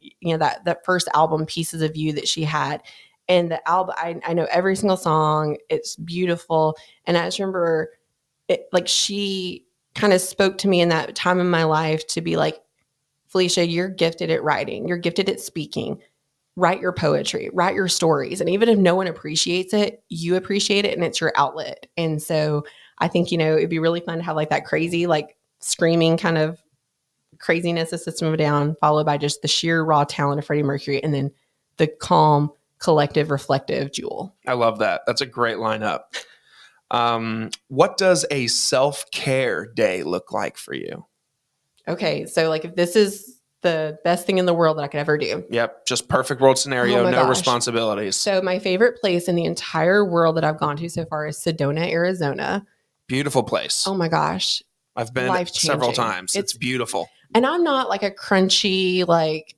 that first album, "Pieces of You," that she had. And the album, I know every single song. It's beautiful, and I just remember it, like she kind of spoke to me in that time in my life to be like, Felicia, you're gifted at writing. You're gifted at speaking. Write your poetry, write your stories. And even if no one appreciates it, you appreciate it, and it's your outlet. And so I think, it'd be really fun to have like that crazy, like screaming kind of craziness of System of a Down, followed by just the sheer raw talent of Freddie Mercury, and then the calm, collective, reflective Jewel. I love that. That's a great lineup. What does a self-care day look like for you? Okay. So like if this is the best thing in the world that I could ever do. Yep. Just perfect world scenario. No responsibilities. So my favorite place in the entire world that I've gone to so far is Sedona, Arizona. Beautiful place. Oh my gosh. I've been several times. It's beautiful. And I'm not like a crunchy, like,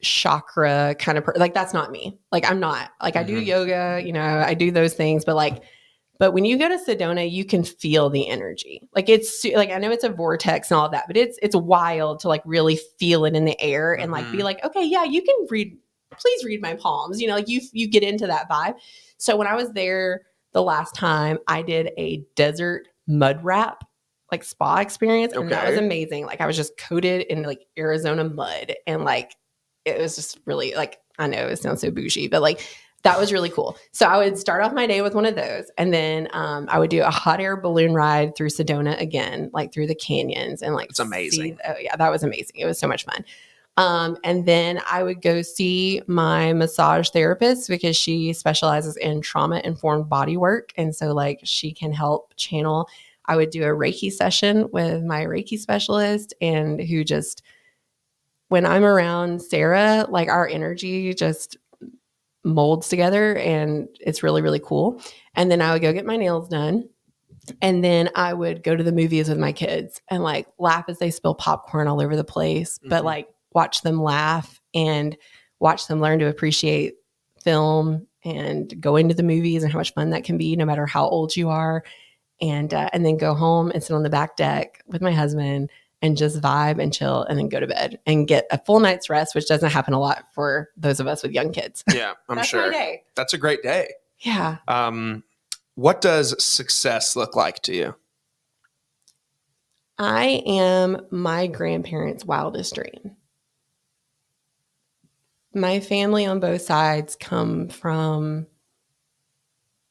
chakra kind of like that's not me. Like I'm not. Like I do yoga, I do those things, but when you go to Sedona, you can feel the energy. Like it's like, I know it's a vortex and all of that, but it's wild to like really feel it in the air and like be like, okay, yeah, you can please read my palms. Like you get into that vibe. So when I was there the last time, I did a desert mud wrap, like spa experience. And that was amazing. Like I was just coated in like Arizona mud, and like, it was just really like, I know it sounds so bougie, but like, that was really cool. So I would start off my day with one of those. And then I would do a hot air balloon ride through Sedona again, like through the canyons. And like, it's amazing. That was amazing. It was so much fun. And then I would go see my massage therapist because she specializes in trauma-informed body work. And so like she can help channel. I would do a Reiki session with my Reiki specialist, and when I'm around Sarah, like our energy just molds together, and it's really, really cool. And then I would go get my nails done. And then I would go to the movies with my kids and like laugh as they spill popcorn all over the place, but like watch them laugh and watch them learn to appreciate film and go into the movies and how much fun that can be no matter how old you are. And then go home and sit on the back deck with my husband and just vibe and chill and then go to bed and get a full night's rest, which doesn't happen a lot for those of us with young kids. Yeah, I'm That's sure. my day. That's a great day. Yeah. What does success look like to you? I am my grandparents' wildest dream. My family on both sides come from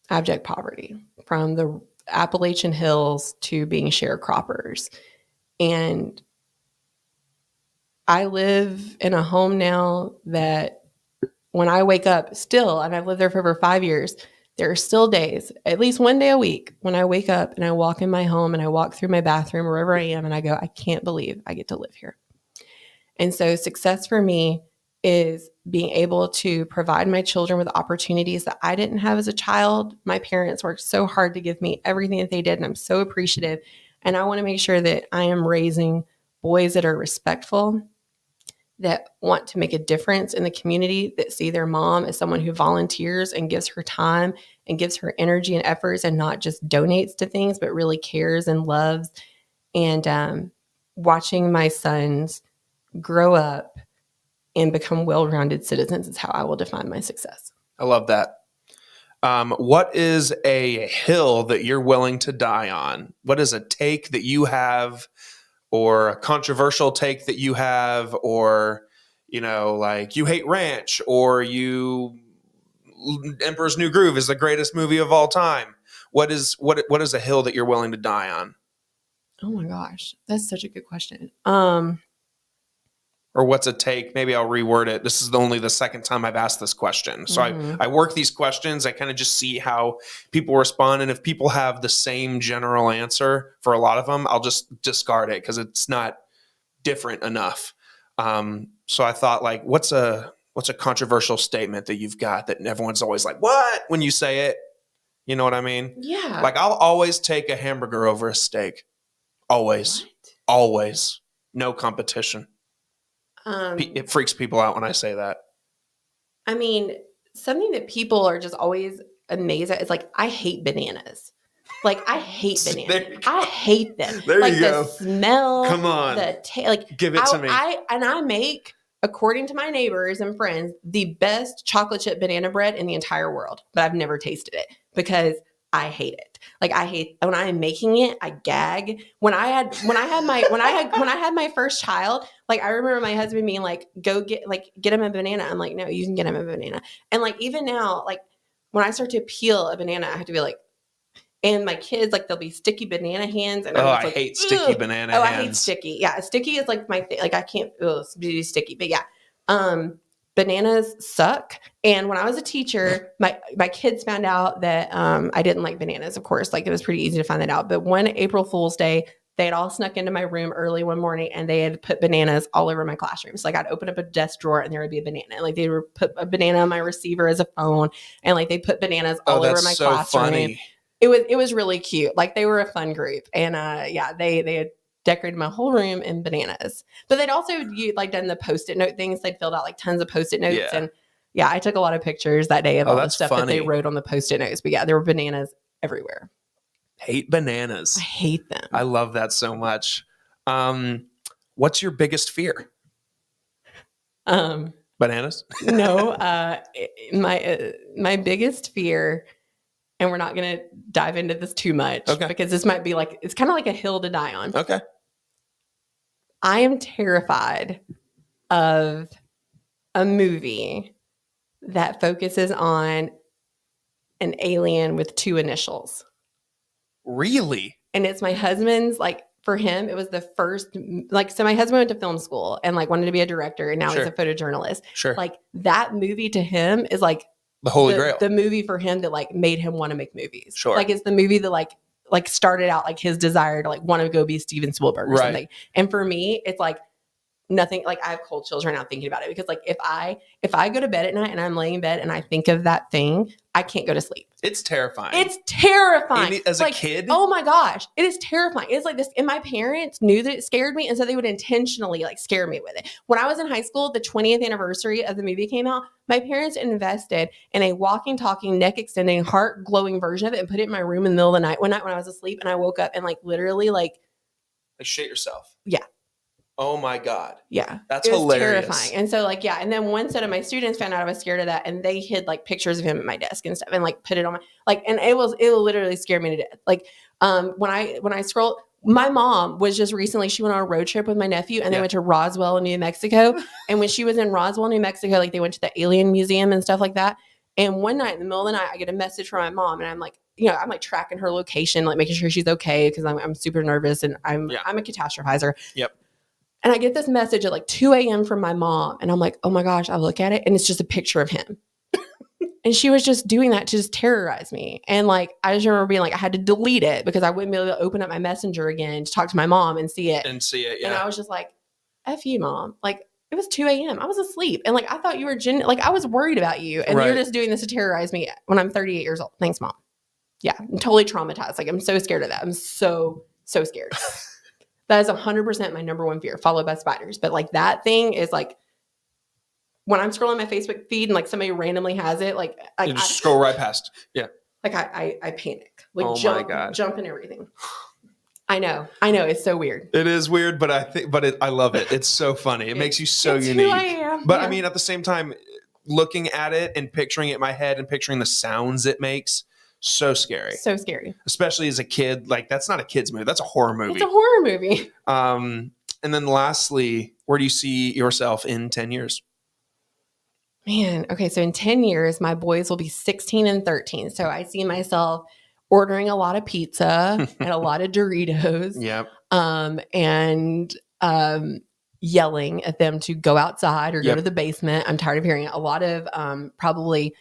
abject poverty, from the Appalachian Hills to being sharecroppers. And I live in a home now that when I wake up still, and I've lived there for over 5 years, there are still days, at least one day a week, when I wake up and I walk in my home and I walk through my bathroom, wherever I am, and I go, I can't believe I get to live here. And so success for me is being able to provide my children with opportunities that I didn't have as a child. My parents worked so hard to give me everything that they did, and I'm so appreciative. And I want to make sure that I am raising boys that are respectful, that want to make a difference in the community, that see their mom as someone who volunteers and gives her time and gives her energy and efforts and not just donates to things, but really cares and loves. And watching my sons grow up and become well-rounded citizens is how I will define my success. I love that. What is a hill that you're willing to die on? What is a take that you have, or a controversial take that you have, or, like you hate ranch, or Emperor's New Groove is the greatest movie of all time. What is a hill that you're willing to die on? Oh my gosh, that's such a good question. Or what's a take? Maybe I'll reword it. This is only the second time I've asked this question. So I work these questions. I kind of just see how people respond. And if people have the same general answer for a lot of them, I'll just discard it because it's not different enough. So I thought, like, what's a controversial statement that you've got that everyone's always like, what? When you say it, you know what I mean? Yeah. Like, I'll always take a hamburger over a steak. Always. What? Always. No competition. It freaks people out when I say that. I mean, something that people are just always amazed at is like, I hate bananas. Like, I hate bananas. I hate them. There like you go. The smell. Come on. Give it to me. I make, according to my neighbors and friends, the best chocolate chip banana bread in the entire world. But I've never tasted it because I hate it. Like, I hate when I'm making it, I gag. When I had my first child, like, I remember my husband being like, go get him a banana. I'm like, no, you can get him a banana. And like, even now, like, when I start to peel a banana, I have to be like, and my kids, like, they'll be sticky banana hands. And I hate sticky banana hands. I hate sticky. Yeah. Sticky is like my thing. Like, I can't do sticky, but yeah. Bananas suck. And when I was a teacher, my kids found out that I didn't like bananas, of course. Like, it was pretty easy to find that out. But one April Fool's Day, they had all snuck into my room early one morning and they had put bananas all over my classroom. So like, I'd open up a desk drawer and there would be a banana. And like, they would put a banana on my receiver as a phone. And like, they put bananas all over my classroom. Funny. It was really cute. Like, they were a fun group. And they had decorated my whole room in bananas. But they'd also done the Post-it note things. They'd filled out like tons of Post-it notes. Yeah. And yeah, I took a lot of pictures that day of all the stuff that they wrote on the Post-it notes. But yeah, there were bananas everywhere. Hate bananas. I hate them. I love that so much. What's your biggest fear? Bananas? No, my biggest fear, and we're not going to dive into this too much, because this might be like, it's kind of like a hill to die on. Okay. I am terrified of a movie that focuses on an alien with two initials. Really? And it's my husband's, like, for him, it was the first, like, so my husband went to film school and like wanted to be a director, and now he's a photojournalist. Sure. Like, that movie to him is like the holy grail. The movie for him that like made him want to make movies. Sure. Like, it's the movie that like started out like his desire to like want to go be Steven Spielberg or something. And for me, it's like nothing, like I have cold chills right now thinking about it, because like if I go to bed at night and I'm laying in bed and I think of that thing, I can't go to sleep. It's terrifying. It's terrifying. As a kid? Oh my gosh. It is terrifying. It's like this. And my parents knew that it scared me. And so they would intentionally like scare me with it. When I was in high school, the 20th anniversary of the movie came out. My parents invested in a walking, talking, neck extending, heart glowing version of it and put it in my room in the middle of the night one night when I was asleep. And I woke up and like literally like shit yourself. Yeah. Oh my God. Yeah. That's hilarious. Terrifying. And so like, yeah. And then one set of my students found out I was scared of that, and they hid like pictures of him at my desk and stuff and like put it on my, like, and it literally scared me to death. Like, when I scroll, my mom was just recently, she went on a road trip with my nephew and they went to Roswell, New Mexico. And when she was in Roswell, New Mexico, like they went to the alien museum and stuff like that. And one night in the middle of the night, I get a message from my mom, and I'm like, I'm like tracking her location, like making sure she's okay, because I'm super nervous and I'm a catastrophizer. Yep. And I get this message at like 2 a.m. from my mom. And I'm like, oh my gosh, I look at it and it's just a picture of him. And she was just doing that to just terrorize me. And like, I just remember being like, I had to delete it because I wouldn't be able to open up my messenger again to talk to my mom and see it. Yeah. And I was just like, F you, Mom. Like, it was 2 a.m. I was asleep. And like, I thought you were like, I was worried about you. And you're just doing this to terrorize me when I'm 38 years old. Thanks, Mom. Yeah. I'm totally traumatized. Like, I'm so scared of that. I'm so scared. That is 100% my number one fear, followed by spiders. But like that thing is like, when I'm scrolling my Facebook feed and like somebody randomly has it, like you just scroll right past. Yeah. Like I panic. Like my God. Jump and everything. I know. It's so weird. It is weird, but I love it. It's so funny. It makes you so unique. Who I am. But I mean, at the same time, looking at it and picturing it in my head and picturing the sounds it makes, so scary. So scary. Especially as a kid. Like, that's not a kid's movie. That's a horror movie. It's a horror movie. And then lastly, where do you see yourself in 10 years? Man, okay. So in 10 years, my boys will be 16 and 13. So I see myself ordering a lot of pizza and a lot of Doritos. Yep. And yelling at them to go outside or go to the basement. I'm tired of hearing a lot of probably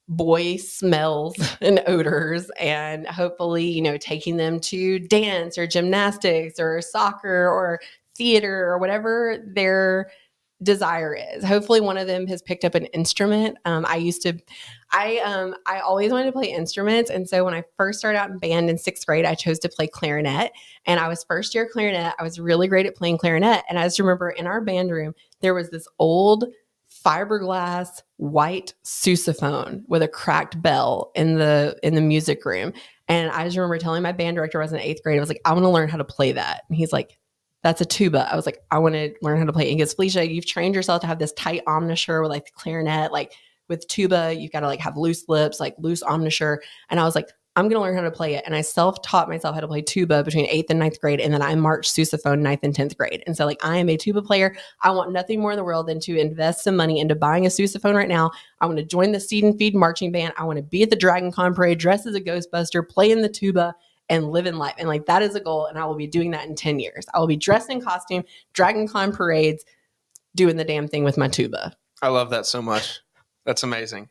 boy smells and odors, and hopefully, taking them to dance or gymnastics or soccer or theater or whatever their desire is. Hopefully one of them has picked up an instrument. I always wanted to play instruments. And so when I first started out in band in 6th grade, I chose to play clarinet, and I was first year clarinet. I was really great at playing clarinet. And I just remember in our band room, there was this old fiberglass white sousaphone with a cracked bell in the music room. And I just remember telling my band director, I was in 8th grade, I was like, I want to learn how to play that. And he's like, that's a tuba. I was like, I want to learn how to play it. And he goes, Felicia, you've trained yourself to have this tight embouchure with like the clarinet. Like with tuba, you've got to like have loose lips, like loose embouchure. And I was like, I'm going to learn how to play it. And I self-taught myself how to play tuba between 8th and 9th grade. And then I marched sousaphone 9th and 10th grade. And so like, I am a tuba player. I want nothing more in the world than to invest some money into buying a sousaphone right now. I want to join the Seed and Feed marching band. I want to be at the Dragon Con parade, dressed as a Ghostbuster, playing the tuba and living life. And like, that is a goal. And I will be doing that in 10 years. I will be dressed in costume, Dragon Con parades, doing the damn thing with my tuba. I love that so much. That's amazing.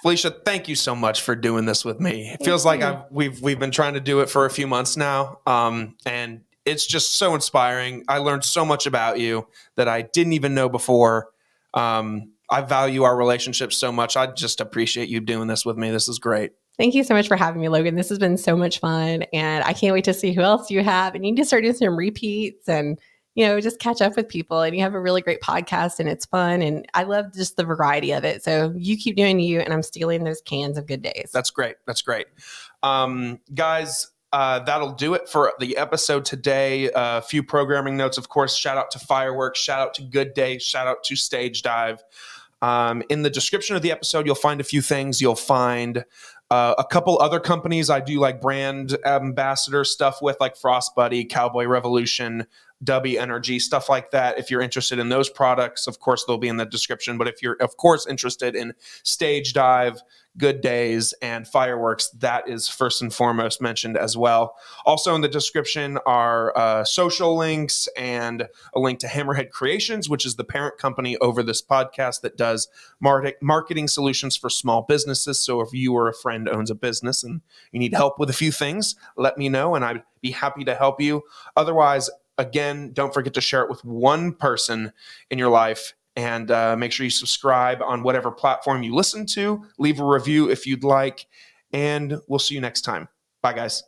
Felicia, thank you so much for doing this with me. It feels like we've been trying to do it for a few months now. And it's just so inspiring. I learned so much about you that I didn't even know before. I value our relationship so much. I just appreciate you doing this with me. This is great. Thank you so much for having me, Logan. This has been so much fun, and I can't wait to see who else you have. And you need to start doing some repeats and, just catch up with people. And you have a really great podcast, and it's fun. And I love just the variety of it. So you keep doing you, and I'm stealing those cans of Good Days. That's great. That's great. Guys, that'll do it for the episode today. A few programming notes, of course. Shout out to Fireworks. Shout out to Good Day. Shout out to StageDive. In the description of the episode, you'll find a few things. You'll find a couple other companies I do like brand ambassador stuff with, like Frost Buddy, Cowboy Revolution, W Energy, stuff like that. If you're interested in those products, of course, they'll be in the description. But if you're, of course, interested in StageDive, Good Days, and Fireworks, that is first and foremost mentioned as well. Also in the description are social links and a link to Hammerhead Creations, which is the parent company over this podcast that does marketing solutions for small businesses. So if you or a friend owns a business and you need help with a few things, let me know, and I'd be happy to help you. Otherwise, Again, don't forget to share it with one person in your life, and make sure you subscribe on whatever platform you listen to. Leave a review if you'd like, and we'll see you next time. Bye, guys.